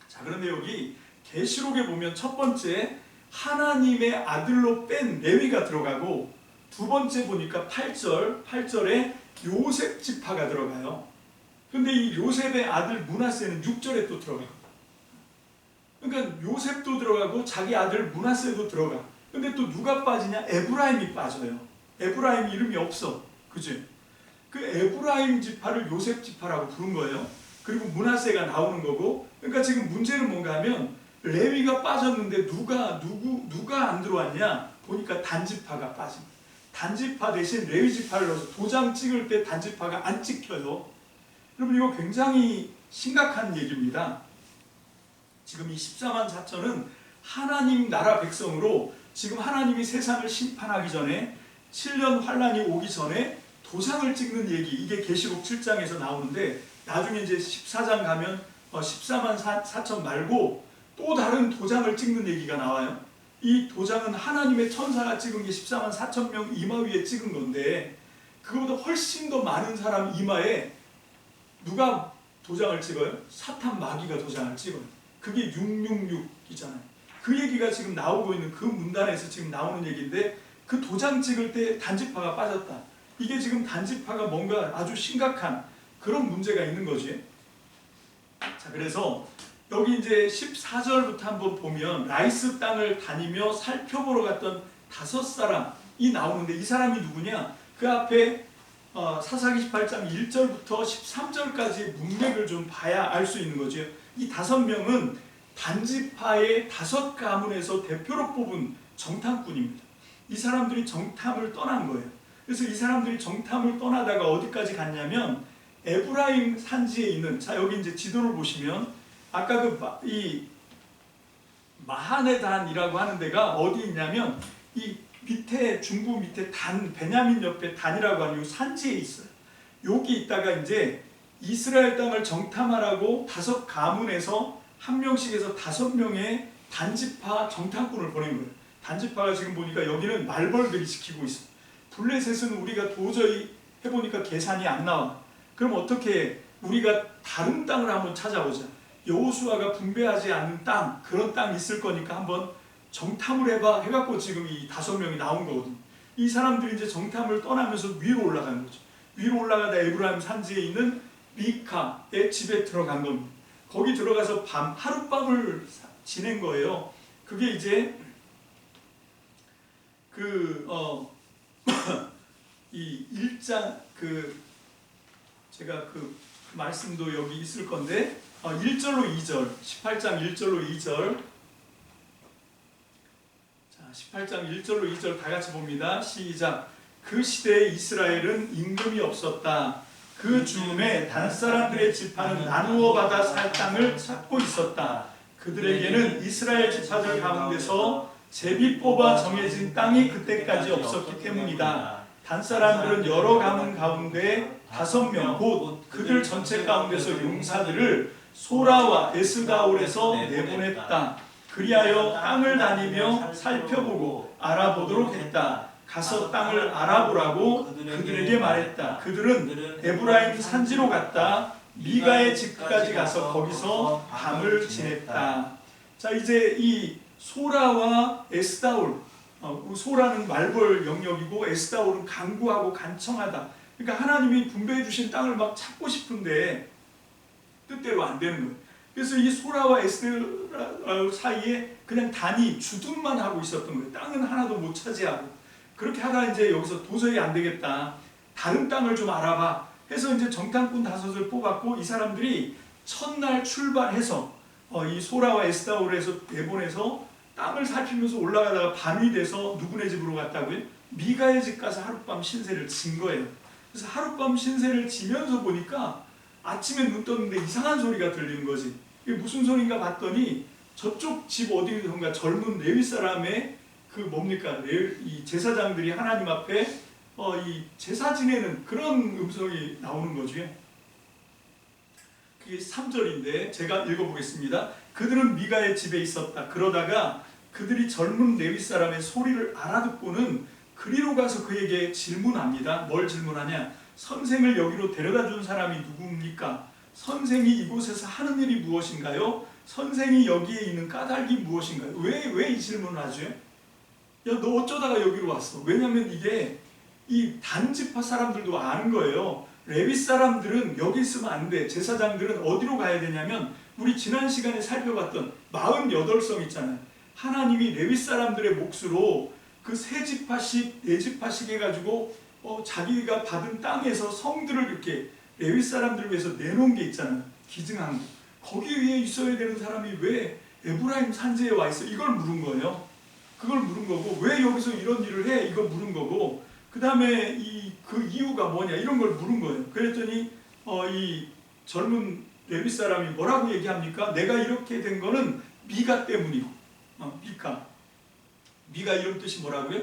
자, 그런데 여기 계시록에 보면 첫 번째 하나님의 아들로 뺀 레위가 들어가고 두 번째 보니까 8절에 요셉 지파가 들어가요. 근데 이 요셉의 아들 므낫세는 6절에 또 들어가요. 그러니까 요셉도 들어가고 자기 아들 므낫세도 들어가. 근데 또 누가 빠지냐? 에브라임이 빠져요. 에브라임 이름이 없어. 그치? 그 에브라임 지파를 요셉 지파라고 부른 거예요. 그리고 므낫세가 나오는 거고. 그러니까 지금 문제는 뭔가 하면 레위가 빠졌는데 누가 안 들어왔냐? 보니까 단지파가 빠진 거예요. 단지파 대신 레위 지파를 넣어서 도장 찍을 때 단지파가 안 찍혀요. 여러분 이거 굉장히 심각한 얘기입니다. 지금 이 14만 4천은 하나님 나라 백성으로 지금 하나님이 세상을 심판하기 전에 7년 환란이 오기 전에 도장을 찍는 얘기, 이게 계시록 7장에서 나오는데 나중에 이제 14장 가면 14만 4천 말고 또 다른 도장을 찍는 얘기가 나와요. 이 도장은 하나님의 천사가 찍은 게 14만 4천 명 이마 위에 찍은 건데 그거보다 훨씬 더 많은 사람 이마에 누가 도장을 찍어요? 사탄 마귀가 도장을 찍어요. 그게 666이잖아요. 그 얘기가 지금 나오고 있는 그 문단에서 지금 나오는 얘기인데 그 도장 찍을 때 단지파가 빠졌다. 이게 지금 단지파가 뭔가 아주 심각한 그런 문제가 있는 거지. 자, 그래서 여기 이제 14절부터 한번 보면 라이스 땅을 다니며 살펴보러 갔던 5사람이 나오는데 이 사람이 누구냐? 그 앞에 사사기 18장 1절부터 13절까지의 문맥을 좀 봐야 알 수 있는 거죠. 이 5명은 단지파의 5가문에서 대표로 뽑은 정탐꾼입니다. 이 사람들이 정탐을 떠난 거예요. 그래서 이 사람들이 정탐을 떠나다가 어디까지 갔냐면 에브라임 산지에 있는, 자 여기 이제 지도를 보시면 아까 이 마하네단이라고 하는 데가 어디 있냐면 이 밑에 중부 밑에 베냐민 옆에 단이라고 하는 이 산지에 있어요. 여기 있다가 이제 이스라엘 땅을 정탐하라고 5가문에서 한 명씩 해서 5명의 단지파 정탐꾼을 보낸 거예요. 단지파가 지금 보니까 여기는 말벌들이 지키고 있어요. 블레셋은 우리가 도저히 해보니까 계산이 안 나와. 그럼 어떻게 우리가 다른 땅을 한번 찾아보자. 여호수아가 분배하지 않은 땅, 그런 땅 있을 거니까 한번 정탐을 해봐 해갖고 지금 이 5명이 나온 거거든요. 이 사람들이 이제 정탐을 떠나면서 위로 올라간 거죠. 위로 올라가다 에브라임 산지에 있는 미카의 집에 들어간 겁니다. 거기 들어가서 하룻밤을 지낸 거예요. 그게 이제 이 1장 제가 말씀도 여기 있을 건데 1절로 2절 18장 1절로 2절 자 18장 1절로 2절 다 같이 봅니다. 시작. 그 시대에 이스라엘은 임금이 없었다. 그 즈음에 단사람들의 지파는 나누어 받아 살 땅을 찾고 있었다. 그들에게는 이스라엘 지파들 가운데서 제비 뽑아 정해진 땅이 그때까지 없었기 때문이다. 단사람들은 여러 가문 가운데 5명 곧 그들 전체 가운데서 용사들을 소라와 에스다올에서 내보냈다. 그리하여 땅을 다니며 살펴보고 알아보도록 했다. 가서 땅을 알아보라고 그들에게 말했다. 그들은 에브라임 산지로 갔다. 미가의 집까지 가서 거기서 밤을 지냈다. 자, 이제 이 소라와 에스다올, 소라는 말벌 영역이고 에스다올은 강구하고 간청하다. 그러니까 하나님이 분배해 주신 땅을 막 찾고 싶은데 뜻대로 안 되는 거예요. 그래서 이 소라와 에스다올 사이에 그냥 단이 주둔만 하고 있었던 거예요. 땅은 하나도 못 차지하고. 그렇게 하다 이제 여기서 도저히 안 되겠다. 다른 땅을 좀 알아봐. 해서 이제 정탐꾼 5을 뽑았고 이 사람들이 첫날 출발해서 이 소라와 에스다올에서 내보내서 땅을 살피면서 올라가다가 밤이 돼서 누구네 집으로 갔다고요? 미가의 집 가서 하룻밤 신세를 진 거예요. 그래서 하룻밤 신세를 지면서 보니까 아침에 눈 떴는데 이상한 소리가 들리는 거지. 이게 무슨 소린가 봤더니 저쪽 집 어디선가 젊은 레위 사람의 그 뭡니까? 이 제사장들이 하나님 앞에 이 제사 지내는 그런 음성이 나오는 거죠. 그게 3절인데 제가 읽어보겠습니다. 그들은 미가의 집에 있었다. 그러다가 그들이 젊은 레위 사람의 소리를 알아듣고는 그리로 가서 그에게 질문합니다. 뭘 질문하냐? 선생을 여기로 데려다 준 사람이 누구입니까? 선생이 이곳에서 하는 일이 무엇인가요? 선생이 여기에 있는 까닭이 무엇인가요? 왜 이 질문을 하죠? 야, 너 어쩌다가 여기로 왔어? 왜냐하면 이게 이 단지파 사람들도 아는 거예요. 레위 사람들은 여기 있으면 안 돼. 제사장들은 어디로 가야 되냐면 우리 지난 시간에 살펴봤던 48성 있잖아요. 하나님이 레위 사람들의 몫으로 그 세 지파씩, 네 지파씩 해가지고 자기가 받은 땅에서 성들을 이렇게 레위 사람들을 위해서 내놓은 게 있잖아요. 기증한 거. 거기 위에 있어야 되는 사람이 왜 에브라임 산지에 와 있어? 이걸 물은 거예요. 그걸 물은 거고, 왜 여기서 이런 일을 해? 이거 물은 거고, 그 다음에 그 이유가 뭐냐? 이런 걸 물은 거예요. 그랬더니 이 젊은 레위 사람이 뭐라고 얘기합니까? 내가 이렇게 된 거는 미가 때문이고, 미가 이런 뜻이 뭐라고요?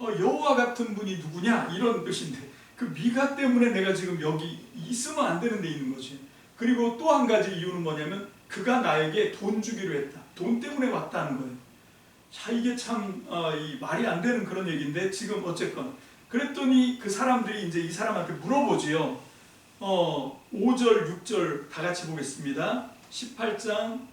여호와 같은 분이 누구냐? 이런 뜻인데 그 미가 때문에 내가 지금 여기 있으면 안 되는 데 있는 거지. 그리고 또 한 가지 이유는 뭐냐면 그가 나에게 돈 주기로 했다. 돈 때문에 왔다는 거예요. 자, 이게 참 이 말이 안 되는 그런 얘기인데 지금 어쨌건 그랬더니 그 사람들이 이제 이 사람한테 물어보지요. 5절, 6절 다 같이 보겠습니다. 18장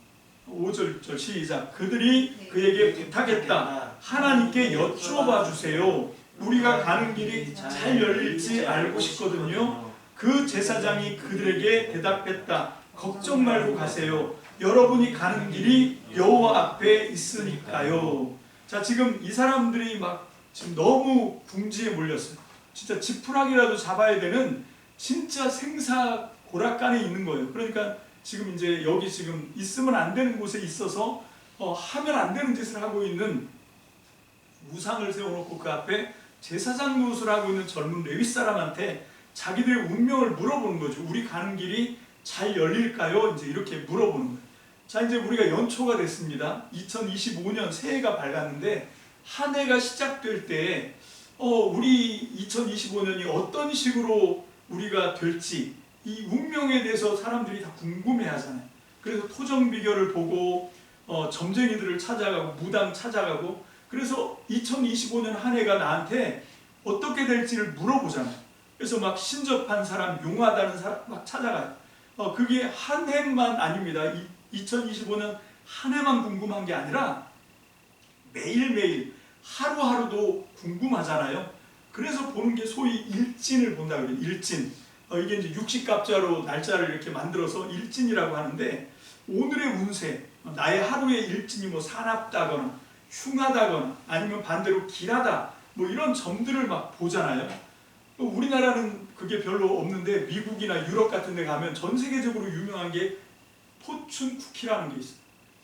5절, 6절 시작. 그들이 그에게 부탁했다. 하나님께 여쭈어봐 주세요. 우리가 가는 길이 잘 열릴지 알고 싶거든요. 그 제사장이 그들에게 대답했다. 걱정 말고 가세요. 여러분이 가는 길이 여호와 앞에 있으니까요. 자, 지금 이 사람들이 막 지금 너무 궁지에 몰렸어요. 진짜 지푸라기라도 잡아야 되는 진짜 생사고락간에 있는 거예요. 그러니까 지금 이제 여기 지금 있으면 안 되는 곳에 있어서 하면 안 되는 짓을 하고 있는 우상을 세워놓고 그 앞에 제사장 노릇을 하고 있는 젊은 레위 사람한테 자기들의 운명을 물어보는 거죠. 우리 가는 길이 잘 열릴까요? 이제 이렇게 물어보는 거예요. 자, 이제 우리가 연초가 됐습니다. 2025년 새해가 밝았는데 한 해가 시작될 때 우리 2025년이 어떤 식으로 우리가 될지 이 운명에 대해서 사람들이 다 궁금해 하잖아요. 그래서 토정비결을 보고 점쟁이들을 찾아가고 무당 찾아가고 그래서 2025년 한 해가 나한테 어떻게 될지를 물어보잖아요. 그래서 막 신접한 사람, 용하다는 사람 막 찾아가요. 그게 한 해만 아닙니다. 2025년 한 해만 궁금한 게 아니라 매일매일 하루하루도 궁금하잖아요. 그래서 보는 게 소위 일진을 본다 그래요. 일진. 이게 이제 육식갑자로 날짜를 이렇게 만들어서 일진이라고 하는데 오늘의 운세, 나의 하루의 일진이 뭐 사납다거나 흉하다거나 아니면 반대로 길하다 뭐 이런 점들을 막 보잖아요. 우리나라는 그게 별로 없는데 미국이나 유럽 같은 데 가면 전 세계적으로 유명한 게 포춘 쿠키라는 게 있어요.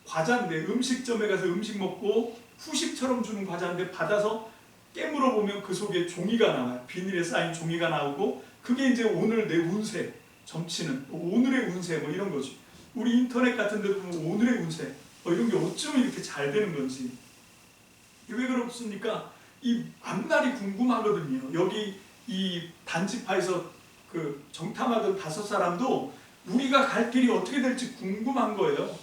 과자인데 음식점에 가서 음식 먹고 후식처럼 주는 과자인데 받아서 깨물어 보면 그 속에 종이가 나와요. 비닐에 쌓인 종이가 나오고 그게 이제 오늘 내 운세 점치는 오늘의 운세 뭐 이런 거죠. 우리 인터넷 같은 데 보면 오늘의 운세 이런 게 어쩌면 이렇게 잘 되는 건지. 왜 그렇습니까? 이 앞날이 궁금하거든요. 여기 이 단지파에서 그 정탐하던 5사람도 우리가 갈 길이 어떻게 될지 궁금한 거예요.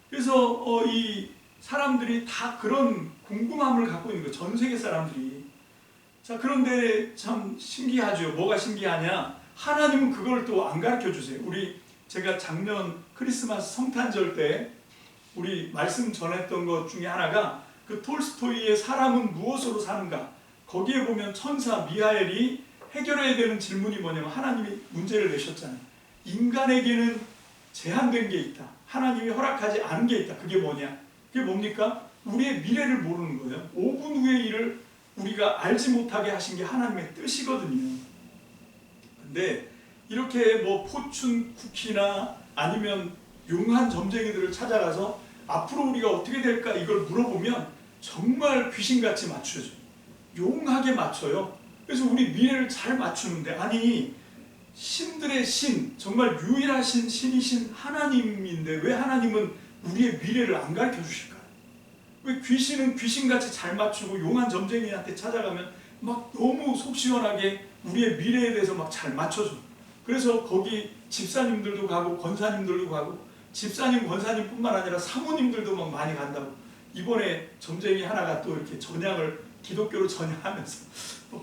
그래서 이 사람들이 다 그런 궁금함을 갖고 있는 거예요. 전 세계 사람들이. 자, 그런데 참 신기하죠. 뭐가 신기하냐? 하나님은 그걸 또 안 가르쳐 주세요. 제가 작년 크리스마스 성탄절 때 우리 말씀 전했던 것 중에 하나가 그 톨스토이의 사람은 무엇으로 사는가? 거기에 보면 천사 미하엘이 해결해야 되는 질문이 뭐냐면 하나님이 문제를 내셨잖아요. 인간에게는 제한된 게 있다. 하나님이 허락하지 않은 게 있다. 그게 뭐냐? 그게 뭡니까? 우리의 미래를 모르는 거예요. 5분 후의 일을 우리가 알지 못하게 하신 게 하나님의 뜻이거든요. 근데 이렇게 뭐 포춘 쿠키나 아니면 용한 점쟁이들을 찾아가서 앞으로 우리가 어떻게 될까 이걸 물어보면 정말 귀신같이 맞춰줘. 용하게 맞춰요. 그래서 우리 미래를 잘 맞추는데, 아니 신들의 신, 정말 유일하신 신이신 하나님인데 왜 하나님은 우리의 미래를 안 가르쳐 주실까요? 왜 귀신은 귀신같이 잘 맞추고 용한 점쟁이한테 찾아가면 막 너무 속 시원하게 우리의 미래에 대해서 막 잘 맞춰줘. 그래서 거기 집사님들도 가고 권사님들도 가고, 집사님 권사님뿐만 아니라 사모님들도 막 많이 간다고. 이번에 점쟁이 하나가 또 이렇게 전향을 기독교로 전향하면서,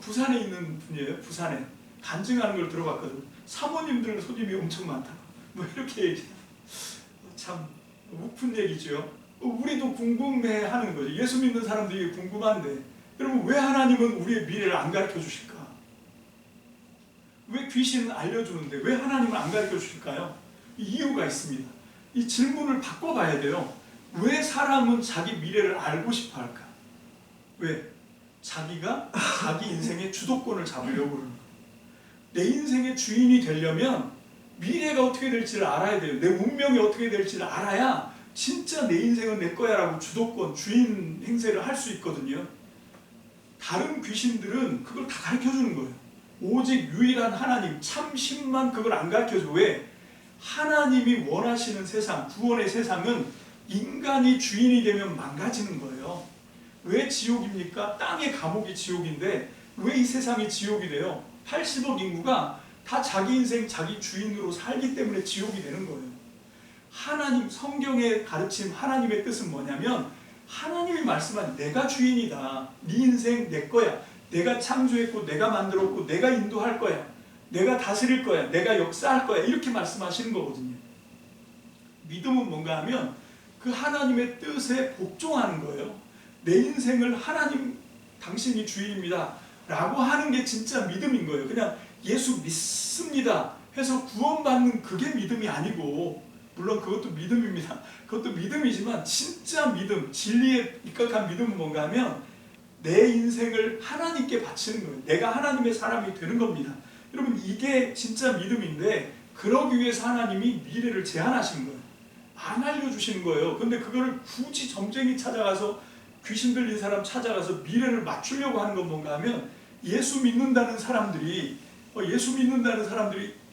부산에 있는 분이에요. 부산에 간증하는 걸 들어봤거든요. 사모님들 손님이 엄청 많다고 뭐 이렇게 얘기해요. 참 웃픈 얘기죠. 우리도 궁금해하는 거죠. 예수 믿는 사람들이 궁금한데, 여러분 왜 하나님은 우리의 미래를 안 가르쳐 주실까? 왜 귀신은 알려주는데 왜 하나님은 안 가르쳐 주실까요? 이유가 있습니다. 이 질문을 바꿔봐야 돼요. 왜 사람은 자기 미래를 알고 싶어 할까? 왜? 자기가 자기 인생의 주도권을 잡으려고 그러는 거예요. 내 인생의 주인이 되려면 미래가 어떻게 될지를 알아야 돼요. 내 운명이 어떻게 될지를 알아야 진짜 내 인생은 내 거야 라고 주도권, 주인 행세를 할 수 있거든요. 다른 귀신들은 그걸 다 가르쳐 주는 거예요. 오직 유일한 하나님, 참 신만 그걸 안 가르쳐 줘. 왜? 하나님이 원하시는 세상, 구원의 세상은 인간이 주인이 되면 망가지는 거예요. 왜 지옥입니까? 땅의 감옥이 지옥인데 왜 이 세상이 지옥이 돼요? 80억 인구가 다 자기 인생 자기 주인으로 살기 때문에 지옥이 되는 거예요. 하나님, 성경의 가르침, 하나님의 뜻은 뭐냐면, 하나님이 말씀한 내가 주인이다. 네 인생 내 거야. 내가 창조했고 내가 만들었고 내가 인도할 거야. 내가 다스릴 거야. 내가 역사할 거야. 이렇게 말씀하시는 거거든요. 믿음은 뭔가 하면 그 하나님의 뜻에 복종하는 거예요. 내 인생을 하나님, 당신이 주인입니다 라고 하는 게 진짜 믿음인 거예요. 그냥 예수 믿습니다 해서 구원받는 그게 믿음이 아니고, 물론 그것도 믿음입니다. 그것도 믿음이지만 진짜 믿음, 진리에 입각한 믿음은 뭔가 하면 내 인생을 하나님께 바치는 거예요. 내가 하나님의 사람이 되는 겁니다. 여러분 이게 진짜 믿음인데, 그러기 위해서 하나님이 미래를 제한하신 거예요. 안 알려주시는 거예요. 근데 그거를 굳이 점쟁이 찾아가서, 귀신 들린 사람 찾아가서 미래를 맞추려고 하는 건 뭔가 하면, 예수 믿는다는 사람들이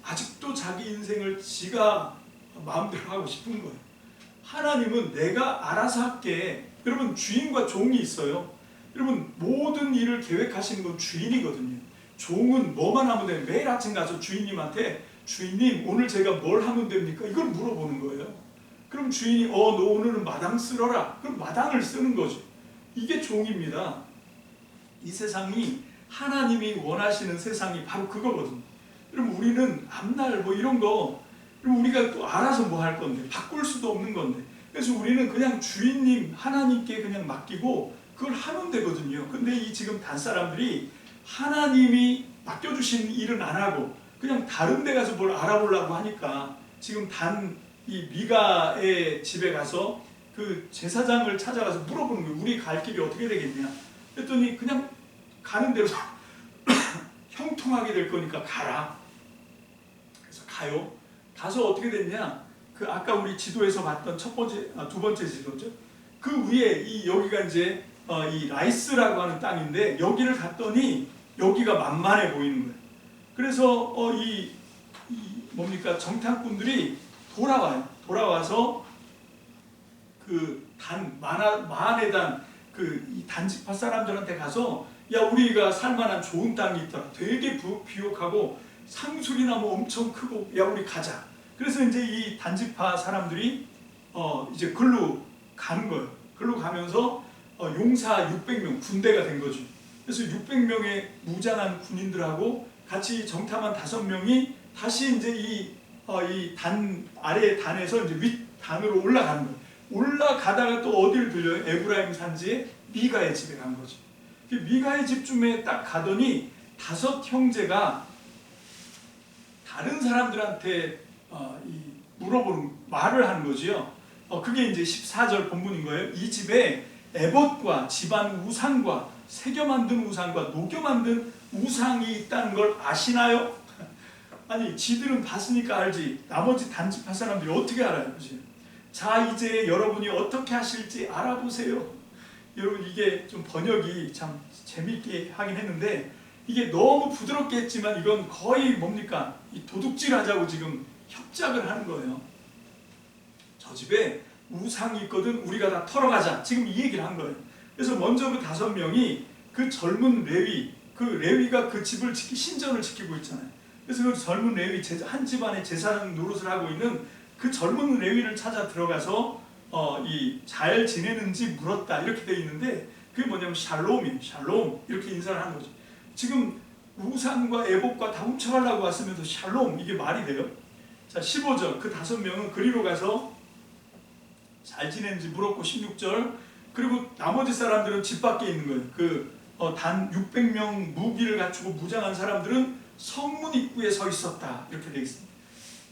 아직도 자기 인생을 지가 마음대로 하고 싶은 거예요. 하나님은 내가 알아서 할게. 여러분 주인과 종이 있어요. 여러분 모든 일을 계획하시는 건 주인이거든요. 종은 뭐만 하면 돼요? 매일 아침 가서 주인님한테, 주인님 오늘 제가 뭘 하면 됩니까? 이걸 물어보는 거예요. 그럼 주인이 너 오늘은 마당 쓸어라. 그럼 마당을 쓰는 거죠. 이게 종입니다. 이 세상이 하나님이 원하시는 세상이 바로 그거거든요. 여러분 우리는 앞날 뭐 이런 거, 그럼 우리가 또 알아서 뭐 할 건데, 바꿀 수도 없는 건데, 그래서 우리는 그냥 주인님 하나님께 그냥 맡기고 그걸 하면 되거든요. 근데 이 지금 단 사람들이 하나님이 맡겨주신 일은 안 하고 그냥 다른 데 가서 뭘 알아보려고 하니까, 지금 이 미가의 집에 가서 그 제사장을 찾아가서 물어보는 거예요. 우리 갈 길이 어떻게 되겠냐? 그랬더니 그냥 가는 대로 형통하게 될 거니까 가라. 그래서 가요. 가서 어떻게 됐냐? 그 아까 우리 지도에서 봤던 두 번째 지도죠. 그 위에 여기가 이제 이 라이스라고 하는 땅인데, 여기를 갔더니 여기가 만만해 보이는 거예요. 그래서 뭡니까? 정탐꾼들이 돌아와서 그 마한의 단, 이 단지파 사람들한테 가서, 야 우리가 살만한 좋은 땅이 있더라. 되게 비옥하고 상수리나무 엄청 크고, 야 우리 가자. 그래서 이제 이 단지파 사람들이 이제 글로 가는 거예요. 글로 가면서 용사 600명 군대가 된 거죠. 그래서 600명의 무장한 군인들하고 같이 정탐한 5명이 다시 이제 이 아래 단에서 이제 윗 단으로 올라가는 거예요. 올라가다가 또 어디를 들려요? 에브라임 산지에 미가의 집에 간 거죠. 미가의 집쯤에 딱 가더니 5 형제가 다른 사람들한테 말을 하는 거지요. 그게 이제 14절 본문인 거예요. 이 집에 에봇과 집안 우상과 새겨 만든 우상과 녹여 만든 우상이 있다는 걸 아시나요? 아니 지들은 봤으니까 알지, 나머지 단지파 사람들이 어떻게 알아요? 그치? 자 이제 여러분이 어떻게 하실지 알아보세요. 여러분 이게 좀 번역이 참 재밌게 하긴 했는데 이게 너무 부드럽게 했지만 이건 거의 뭡니까? 이 도둑질 하자고 지금 협작을 하는 거예요. 저 집에 우상이 있거든 우리가 다 털어가자. 지금 이 얘기를 한 거예요. 그래서 먼저 그 5명이 그 젊은 레위, 그 레위가 그 집을 신전을 지키고 있잖아요. 그래서 그 젊은 레위, 한 집안의 제사장 노릇을 하고 있는 그 젊은 레위를 찾아 들어가서 이 잘 지내는지 물었다 이렇게 돼 있는데 그게 뭐냐면 샬롬이에요. 샬롬 이렇게 인사를 하는 거죠. 지금 우상과 애복과 다 훔쳐가려고 왔으면서 샬롬 이게 말이 돼요? 자 15절 그 5명은 그리로 가서 잘 지내는지 물었고 16절 그리고 나머지 사람들은 집 밖에 있는 거예요. 단 600명 무기를 갖추고 무장한 사람들은 성문 입구에 서 있었다 이렇게 되어 있습니다.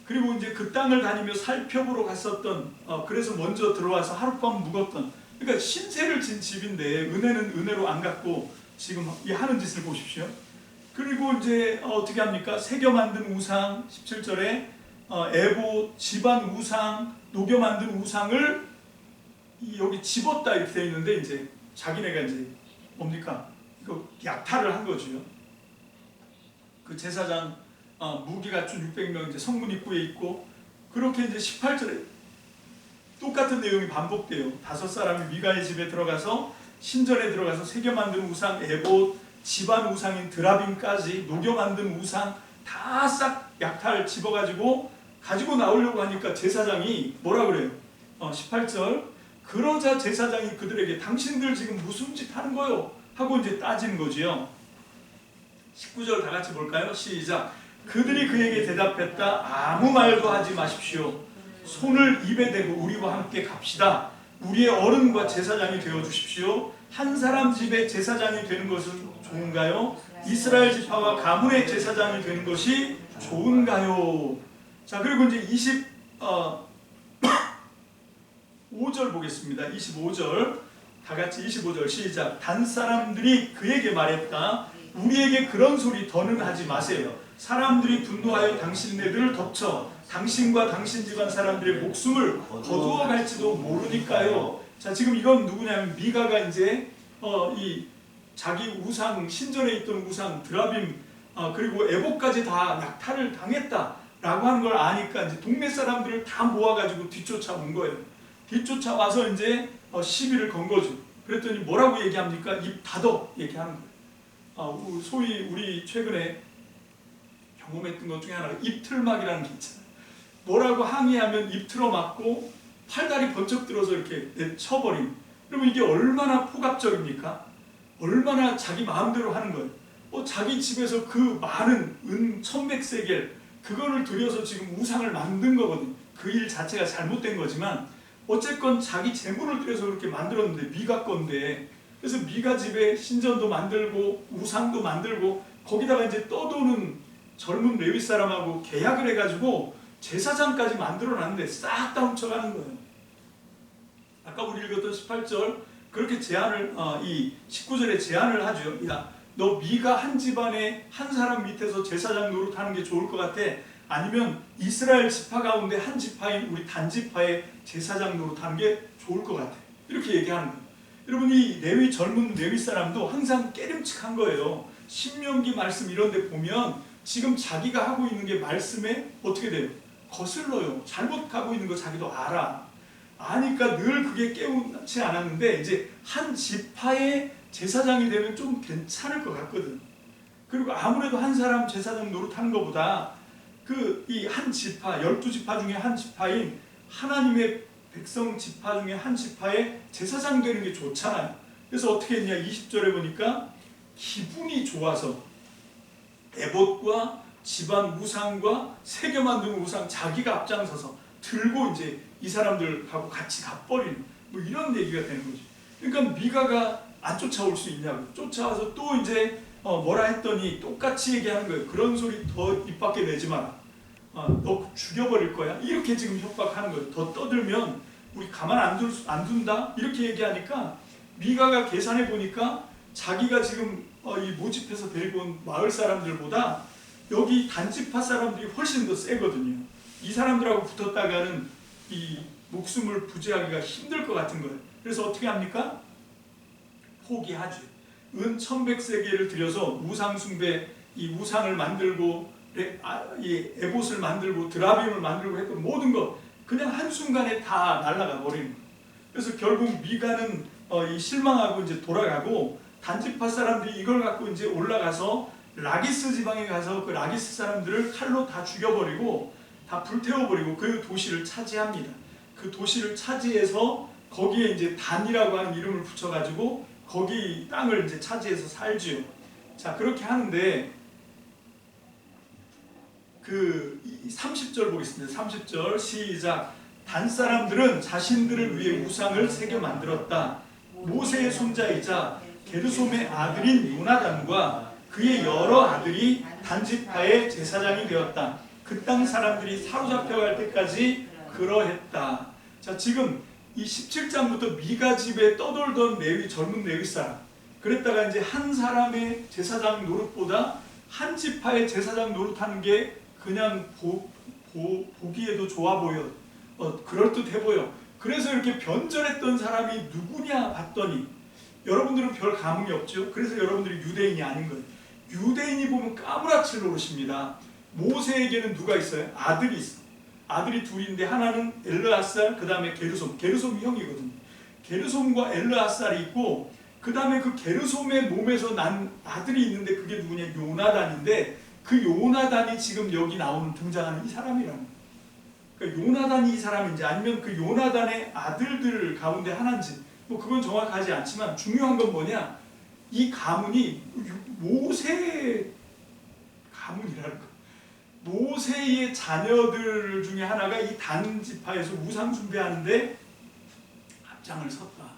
그리고 이제 그 땅을 다니며 살펴보러 갔었던 그래서 먼저 들어와서 하룻밤 묵었던 그러니까 신세를 진 집인데 은혜는 은혜로 안 갚고 지금 이 하는 짓을 보십시오. 그리고 이제 어떻게 합니까? 새겨 만든 우상 17절에 애보 집안 우상 녹여 만든 우상을 여기 집었다 이렇게 되어 있는데 이제 자기네가 이제 뭡니까? 이거 약탈을 한 거죠. 그 제사장 무기 갖춘 600명 이제 성문 입구에 있고 그렇게 이제 18절에 똑같은 내용이 반복돼요. 5사람이 미가의 집에 들어가서 신전에 들어가서 새겨 만든 우상 에봇 집안 우상인 드라빔까지 녹여 만든 우상 다 싹 약탈 집어가지고 가지고 나오려고 하니까 제사장이 뭐라 그래요? 18절 그러자 제사장이 그들에게 당신들 지금 무슨 짓 하는 거요? 하고 이제 따지는 거지요. 19절 다 같이 볼까요? 시작. 그들이 그에게 대답했다. 아무 말도 하지 마십시오. 손을 입에 대고 우리와 함께 갑시다. 우리의 어른과 제사장이 되어 주십시오. 한 사람 집의 제사장이 되는 것은 좋은가요? 이스라엘 지파와 가문의 제사장이 되는 것이 좋은가요? 자 그리고 이제 25절 보겠습니다. 25절 다 같이 25절 시작. 단 사람들이 그에게 말했다. 우리에게 그런 소리 더는 하지 마세요. 사람들이 분노하여 당신네들을 덮쳐 당신과 당신 집안 사람들의 목숨을 거두어 갈지도 모르니까요. 자 지금 이건 누구냐면 미가가 이제 이 자기 우상 신전에 있던 우상 드라빔 그리고 에봇까지 다 약탈을 당했다라고 하는 걸 아니까 이제 동네 사람들을 다 모아가지고 뒤쫓아온 거예요. 뒤쫓아와서 이제 시비를 건 거죠. 그랬더니 뭐라고 얘기합니까? 입 닫어 얘기하는 거예요. 소위 우리 최근에 경험했던 것 중에 하나가 입틀막이라는 게 있잖아요. 뭐라고 항의하면 입 틀어막고 팔다리 번쩍 들어서 이렇게 쳐버린. 그러면 이게 얼마나 포갑적입니까? 얼마나 자기 마음대로 하는 거예요. 자기 집에서 그 많은 은 1100세겔 그거를 들여서 지금 우상을 만든 거거든요. 그 일 자체가 잘못된 거지만 어쨌건 자기 재물을 들여서 그렇게 만들었는데 미가 건데 그래서 미가 집에 신전도 만들고 우상도 만들고 거기다가 이제 떠도는 젊은 레위 사람하고 계약을 해가지고 제사장까지 만들어놨는데 싹 다 훔쳐가는 거예요. 아까 우리 읽었던 18절 그렇게 제안을 이 19절에 제안을 하죠. 야, 너 미가 한 집안에 한 사람 밑에서 제사장 노릇하는 게 좋을 것 같아? 아니면 이스라엘 지파 가운데 한 지파인 우리 단지파의 제사장 노릇하는 게 좋을 것 같아? 이렇게 얘기하는 거예요. 여러분 이 젊은 레위 사람도 항상 깨름칙한 거예요. 신명기 말씀 이런 데 보면 지금 자기가 하고 있는 게 말씀에 어떻게 돼요? 거슬러요. 잘못 가고 있는 거 자기도 알아. 아니까 늘 그게 깨우치 않았는데 이제 한 지파의 제사장이 되면 좀 괜찮을 것 같거든. 그리고 아무래도 한 사람 제사장 노릇하는 것보다 그 이 한 지파, 12지파 중에 한 지파인 하나님의 백성 지파 중에 한 지파의 제사장 되는 게 좋잖아요. 그래서 어떻게 했냐 20절에 보니까 기분이 좋아서 에봇과 집안 우상과 새겨 만든 우상 자기가 앞장서서 들고 이제 이 사람들하고 같이 가버리는 뭐 이런 얘기가 되는 거죠. 그러니까 미가가 안 쫓아올 수 있냐고 쫓아와서 또 이제 뭐라 했더니 똑같이 얘기하는 거예요. 그런 소리 더 입 밖에 내지 마라. 너 죽여버릴 거야. 이렇게 지금 협박하는 거예요. 더 떠들면 우리 가만 안 둔다. 이렇게 얘기하니까 미가가 계산해 보니까 자기가 지금 이 모집해서 데리고 온 마을 사람들보다 여기 단지파 사람들이 훨씬 더 세거든요. 이 사람들하고 붙었다가는 이 목숨을 부지하기가 힘들 것 같은 거예요. 그래서 어떻게 합니까? 포기하죠. 은 1100세겔을 들여서 우상 숭배, 이 우상을 만들고 이 에봇을 만들고 드라빔을 만들고 했던 모든 것 그냥 한순간에 다 날아가 버리는 거예요. 그래서 결국 미가는 이 실망하고 이제 돌아가고 단지파 사람들이 이걸 갖고 이제 올라가서 라기스 지방에 가서 그 라기스 사람들을 칼로 다 죽여버리고 다 불태워버리고 그 도시를 차지합니다. 그 도시를 차지해서 거기에 이제 단이라고 하는 이름을 붙여가지고 거기 땅을 이제 차지해서 살지요. 자, 그렇게 하는데 그 30절 보겠습니다. 30절 시작. 단 사람들은 자신들을 위해 우상을 새겨 만들었다. 모세의 손자이자 게르솜의 아들인 요나단과 그의 여러 아들이 단지파의 제사장이 되었다. 그 땅 사람들이 사로잡혀 갈 때까지 그러했다. 자, 지금 이 17장부터 미가 집에 떠돌던 젊은 레위 사람, 그랬다가 이제 한 사람의 제사장 노릇보다 한 지파의 제사장 노릇하는 게 그냥 보기에도 좋아 보여, 그럴듯해 보여. 그래서 이렇게 변절했던 사람이 누구냐 봤더니 여러분들은 별 감흥이 없죠. 그래서 여러분들이 유대인이 아닌 거예요. 유대인이 보면 까무라칠 노릇입니다. 모세에게는 누가 있어요? 아들이 있어. 아들이 둘인데 하나는 엘르아살, 그 다음에 게르솜. 게르솜이 형이거든요. 게르솜과 엘르아살이 있고 그 다음에 그 게르솜의 몸에서 난 아들이 있는데 그게 누구냐? 요나단인데 그 요나단이 지금 여기 나오는 등장하는 이 사람이라는 거예요. 그러니까 요나단이 이 사람인지 아니면 그 요나단의 아들들 가운데 하나인지 뭐 그건 정확하지 않지만 중요한 건 뭐냐? 이 가문이 모세 가문이라는 거. 모세의 자녀들 중에 하나가 이 단 지파에서 우상 숭배하는데 앞장을 섰다.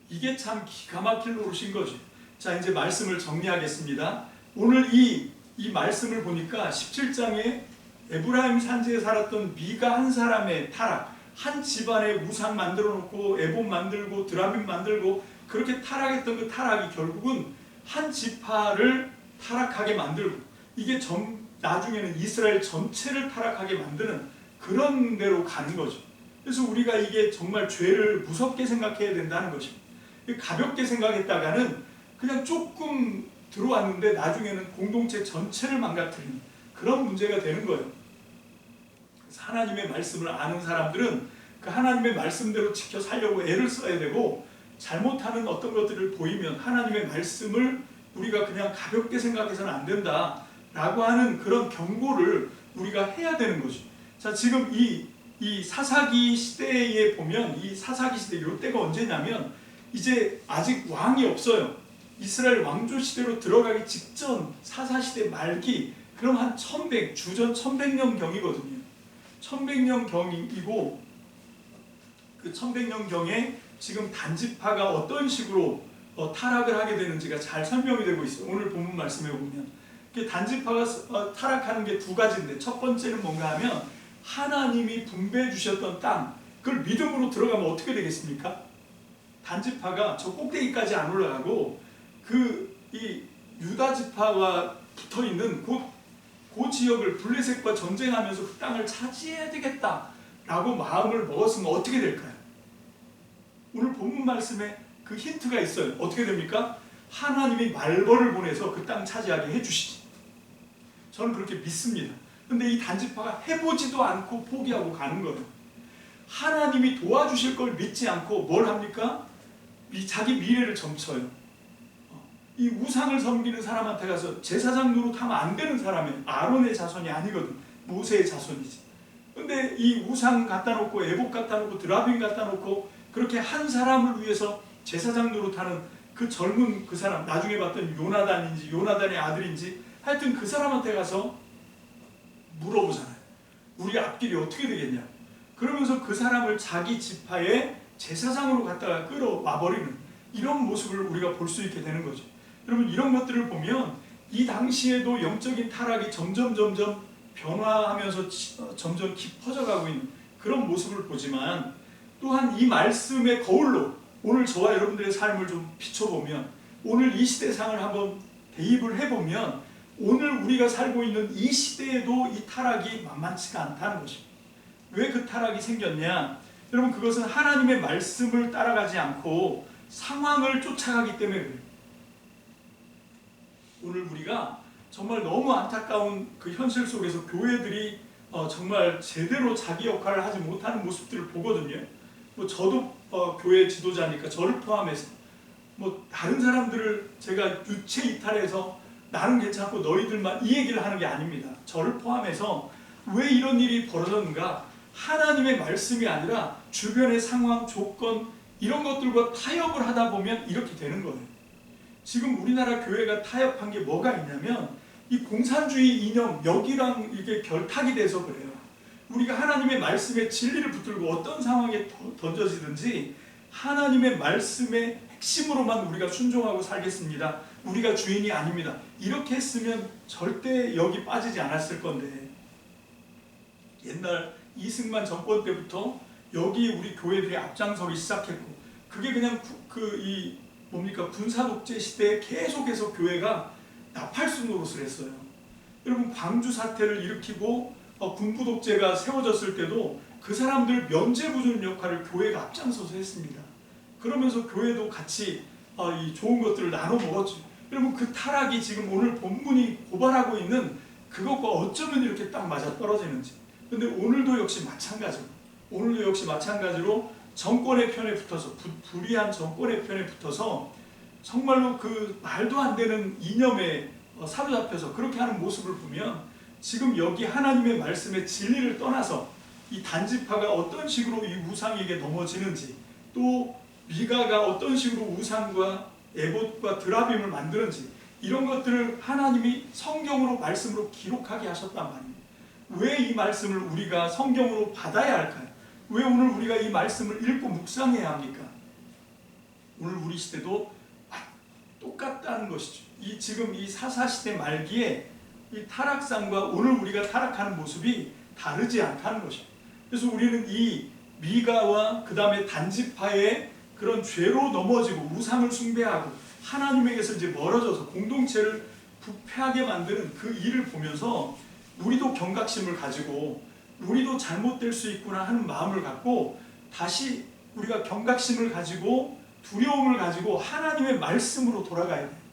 이게 참 기가 막힐 노릇인 거죠. 자, 이제 말씀을 정리하겠습니다. 오늘 이 말씀을 보니까 17장에 에브라임 산지에 살았던 미가 한 사람의 타락, 한 집안에 우상 만들어 놓고 에봇 만들고 드라빔 만들고 그렇게 타락했던 그 타락이 결국은 한 지파를 타락하게 만들고 이게 나중에는 이스라엘 전체를 타락하게 만드는 그런 데로 가는 거죠. 그래서 우리가 이게 정말 죄를 무섭게 생각해야 된다는 것입니다. 가볍게 생각했다가는 그냥 조금 들어왔는데 나중에는 공동체 전체를 망가뜨리는 그런 문제가 되는 거예요. 그래서 하나님의 말씀을 아는 사람들은 그 하나님의 말씀대로 지켜 살려고 애를 써야 되고 잘못하는 어떤 것들을 보이면 하나님의 말씀을 우리가 그냥 가볍게 생각해서는 안 된다 라고 하는 그런 경고를 우리가 해야 되는 거죠. 자, 지금 이 사사기 시대에 보면 이 사사기 시대 이때가 언제냐면 이제 아직 왕이 없어요. 이스라엘 왕조 시대로 들어가기 직전 사사시대 말기 그럼 한 1100 주전 1100년 경이거든요. 1100년 경이고 그 1100년 경에 지금 단지파가 어떤 식으로 타락을 하게 되는지가 잘 설명이 되고 있어요. 오늘 본문 말씀에 보면 단지파가 타락하는 게 두 가지인데 첫 번째는 뭔가 하면 하나님이 분배해 주셨던 땅 그걸 믿음으로 들어가면 어떻게 되겠습니까? 단지파가 저 꼭대기까지 안 올라가고 이 유다 지파와 붙어 있는 그 지역을 블레셋과 전쟁하면서 그 땅을 차지해야 되겠다라고 마음을 먹었으면 어떻게 될까요? 오늘 본문 말씀에 그 힌트가 있어요. 어떻게 됩니까? 하나님이 말벌을 보내서 그 땅 차지하게 해주시지. 저는 그렇게 믿습니다. 근데 이 단지파가 해보지도 않고 포기하고 가는 거예요. 하나님이 도와주실 걸 믿지 않고 뭘 합니까? 자기 미래를 점쳐요. 이 우상을 섬기는 사람한테 가서 제사장 노릇하면 안 되는 사람이에요. 아론의 자손이 아니거든. 모세의 자손이지. 근데 이 우상 갖다 놓고 에봇 갖다 놓고 드라빔 갖다 놓고 그렇게 한 사람을 위해서 제사장 노릇하는 그 젊은 그 사람, 나중에 봤던 요나단인지 요나단의 아들인지 하여튼 그 사람한테 가서 물어보잖아요. 우리 앞길이 어떻게 되겠냐. 그러면서 그 사람을 자기 지파의 제사장으로 갖다가 끌어와 버리는 이런 모습을 우리가 볼 수 있게 되는 거죠. 여러분 이런 것들을 보면 이 당시에도 영적인 타락이 점점 변화하면서 점점 깊어져가고 있는 그런 모습을 보지만 또한 이 말씀의 거울로 오늘 저와 여러분들의 삶을 좀 비춰보면 오늘 이 시대상을 한번 대입을 해보면 오늘 우리가 살고 있는 이 시대에도 이 타락이 만만치가 않다는 것입니다. 왜 그 타락이 생겼냐? 여러분 그것은 하나님의 말씀을 따라가지 않고 상황을 쫓아가기 때문에 그래요. 오늘 우리가 정말 너무 안타까운 그 현실 속에서 교회들이 정말 제대로 자기 역할을 하지 못하는 모습들을 보거든요. 뭐 저도 교회 지도자니까 저를 포함해서 뭐 다른 사람들을 제가 유체 이탈해서 나는 괜찮고 너희들만 이 얘기를 하는 게 아닙니다. 저를 포함해서 왜 이런 일이 벌어졌는가? 하나님의 말씀이 아니라 주변의 상황, 조건 이런 것들과 타협을 하다 보면 이렇게 되는 거예요. 지금 우리나라 교회가 타협한 게 뭐가 있냐면 이 공산주의 이념 여기랑 이게 결탁이 돼서 그래요. 우리가 하나님의 말씀에 진리를 붙들고 어떤 상황에 던져지든지 하나님의 말씀의 핵심으로만 우리가 순종하고 살겠습니다. 우리가 주인이 아닙니다. 이렇게 했으면 절대 여기 빠지지 않았을 건데 옛날 이승만 정권 때부터 여기 우리 교회들이 앞장서기 시작했고 그게 그냥 군사 독재 시대에 계속해서 교회가 나팔수 노릇을 했어요. 여러분 광주 사태를 일으키고 군부 독재가 세워졌을 때도 그 사람들 면죄부주는 역할을 교회가 앞장서서 했습니다. 그러면서 교회도 같이 이 좋은 것들을 나눠 먹었죠. 여러분 그 타락이 지금 오늘 본문이 고발하고 있는 그것과 어쩌면 이렇게 딱 맞아 떨어지는지. 근데 오늘도 역시 마찬가지로 정권의 편에 붙어서 불의한 정권의 편에 붙어서 정말로 그 말도 안 되는 이념에 사로잡혀서 그렇게 하는 모습을 보면 지금 여기 하나님의 말씀의 진리를 떠나서 이 단지파가 어떤 식으로 이 우상에게 넘어지는지 또 미가가 어떤 식으로 우상과 에봇과 드라빔을 만드는지 이런 것들을 하나님이 성경으로 말씀으로 기록하게 하셨단 말입니다. 왜 이 말씀을 우리가 성경으로 받아야 할까요? 왜 오늘 우리가 이 말씀을 읽고 묵상해야 합니까? 오늘 우리 시대도 똑같다는 것이죠. 지금 이 사사시대 말기에 이 타락상과 오늘 우리가 타락하는 모습이 다르지 않다는 것입니다. 그래서 우리는 이 미가와 그 다음에 단지파의 그런 죄로 넘어지고 우상을 숭배하고 하나님에게서 이제 멀어져서 공동체를 부패하게 만드는 그 일을 보면서 우리도 경각심을 가지고 우리도 잘못될 수 있구나 하는 마음을 갖고 다시 우리가 경각심을 가지고 두려움을 가지고 하나님의 말씀으로 돌아가야 돼요.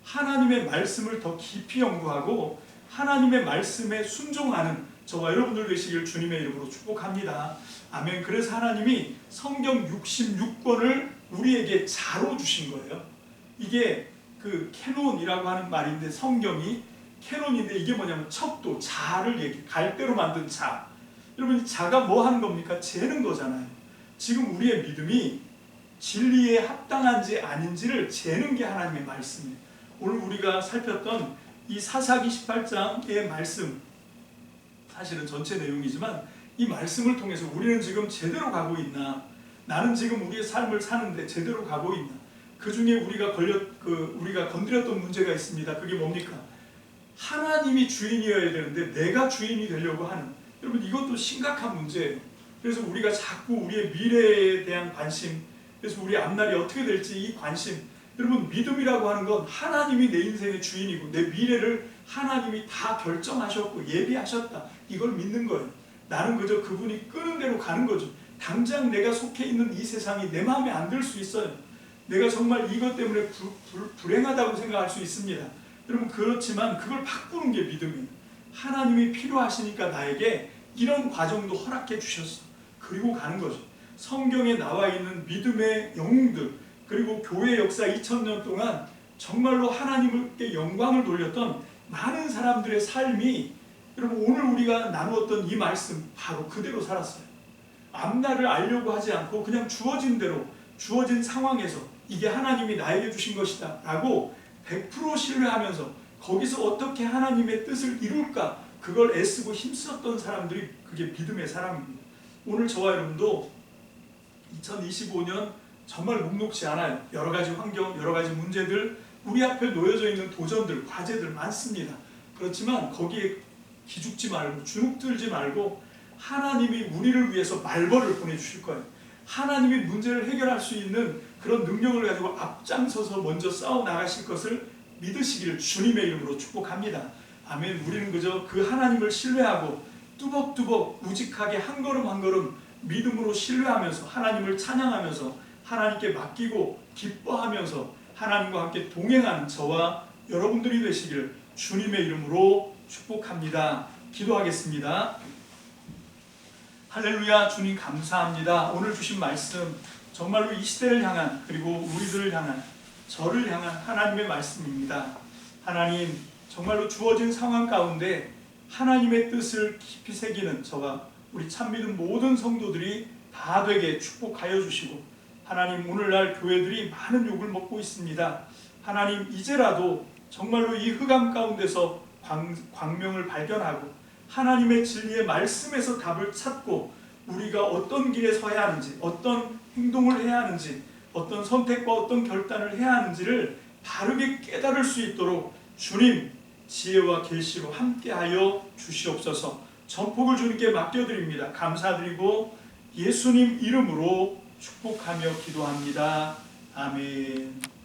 하나님의 말씀을 더 깊이 연구하고 하나님의 말씀에 순종하는 저와 여러분들 되시길 주님의 이름으로 축복합니다. 아멘. 그래서 하나님이 성경 66권을 우리에게 자로 주신 거예요. 이게 그 캐논이라고 하는 말인데 성경이 캐논인데 이게 뭐냐면 척도, 자를 얘기해. 갈대로 만든 자. 여러분 이 자가 뭐 하는 겁니까? 재는 거잖아요. 지금 우리의 믿음이 진리에 합당한지 아닌지를 재는 게 하나님의 말씀이에요. 오늘 우리가 살폈던 이 사사기 18장의 말씀 사실은 전체 내용이지만 이 말씀을 통해서 우리는 지금 제대로 가고 있나? 나는 지금 우리의 삶을 사는데 제대로 가고 있나? 그 중에 우리가 건드렸던 문제가 있습니다. 그게 뭡니까? 하나님이 주인이어야 되는데 내가 주인이 되려고 하는. 여러분 이것도 심각한 문제예요. 그래서 우리가 자꾸 우리의 미래에 대한 관심, 그래서 우리 앞날이 어떻게 될지 이 관심. 여러분 믿음이라고 하는 건 하나님이 내 인생의 주인이고 내 미래를 하나님이 다 결정하셨고 예비하셨다. 이걸 믿는 거예요. 나는 그저 그분이 끄는 대로 가는 거죠. 당장 내가 속해 있는 이 세상이 내 마음에 안 들 수 있어요. 내가 정말 이것 때문에 불행하다고 생각할 수 있습니다. 여러분 그렇지만 그걸 바꾸는 게 믿음이에요. 하나님이 필요하시니까 나에게 이런 과정도 허락해 주셨어. 그리고 가는 거죠. 성경에 나와 있는 믿음의 영웅들 그리고 교회 역사 2000년 동안 정말로 하나님께 영광을 돌렸던 많은 사람들의 삶이 여러분 오늘 우리가 나누었던 이 말씀 바로 그대로 살았어요. 앞날을 알려고 하지 않고 그냥 주어진 대로 주어진 상황에서 이게 하나님이 나에게 주신 것이다 라고 100% 신뢰하면서 거기서 어떻게 하나님의 뜻을 이룰까 그걸 애쓰고 힘썼던 사람들이 그게 믿음의 사람입니다. 오늘 저와 여러분도 2025년 정말 녹록지 않아요. 여러 가지 환경, 여러 가지 문제들 우리 앞에 놓여져 있는 도전들, 과제들 많습니다. 그렇지만 거기에 기죽지 말고 주눅들지 말고 하나님이 우리를 위해서 말벌을 보내주실 거예요. 하나님이 문제를 해결할 수 있는 그런 능력을 가지고 앞장서서 먼저 싸워 나가실 것을 믿으시기를 주님의 이름으로 축복합니다. 아멘. 우리는 그저 그 하나님을 신뢰하고 뚜벅뚜벅 우직하게 한 걸음 한 걸음 믿음으로 신뢰하면서 하나님을 찬양하면서 하나님께 맡기고 기뻐하면서 하나님과 함께 동행하는 저와 여러분들이 되시기를 주님의 이름으로 축복합니다. 기도하겠습니다. 할렐루야. 주님 감사합니다. 오늘 주신 말씀 정말로 이 시대를 향한, 그리고 우리들을 향한, 저를 향한 하나님의 말씀입니다. 하나님, 정말로 주어진 상황 가운데 하나님의 뜻을 깊이 새기는 저와 우리 참믿음 모든 성도들이 다 되게 축복하여 주시고, 하나님, 오늘날 교회들이 많은 욕을 먹고 있습니다. 하나님, 이제라도 정말로 이 흑암 가운데서 광명을 발견하고 하나님의 진리의 말씀에서 답을 찾고 우리가 어떤 길에 서야 하는지, 어떤 행동을 해야 하는지, 어떤 선택과 어떤 결단을 해야 하는지를 바르게 깨달을 수 있도록 주님 지혜와 계시로 함께하여 주시옵소서. 전폭을 주님께 맡겨드립니다. 감사드리고 예수님 이름으로 축복하며 기도합니다. 아멘.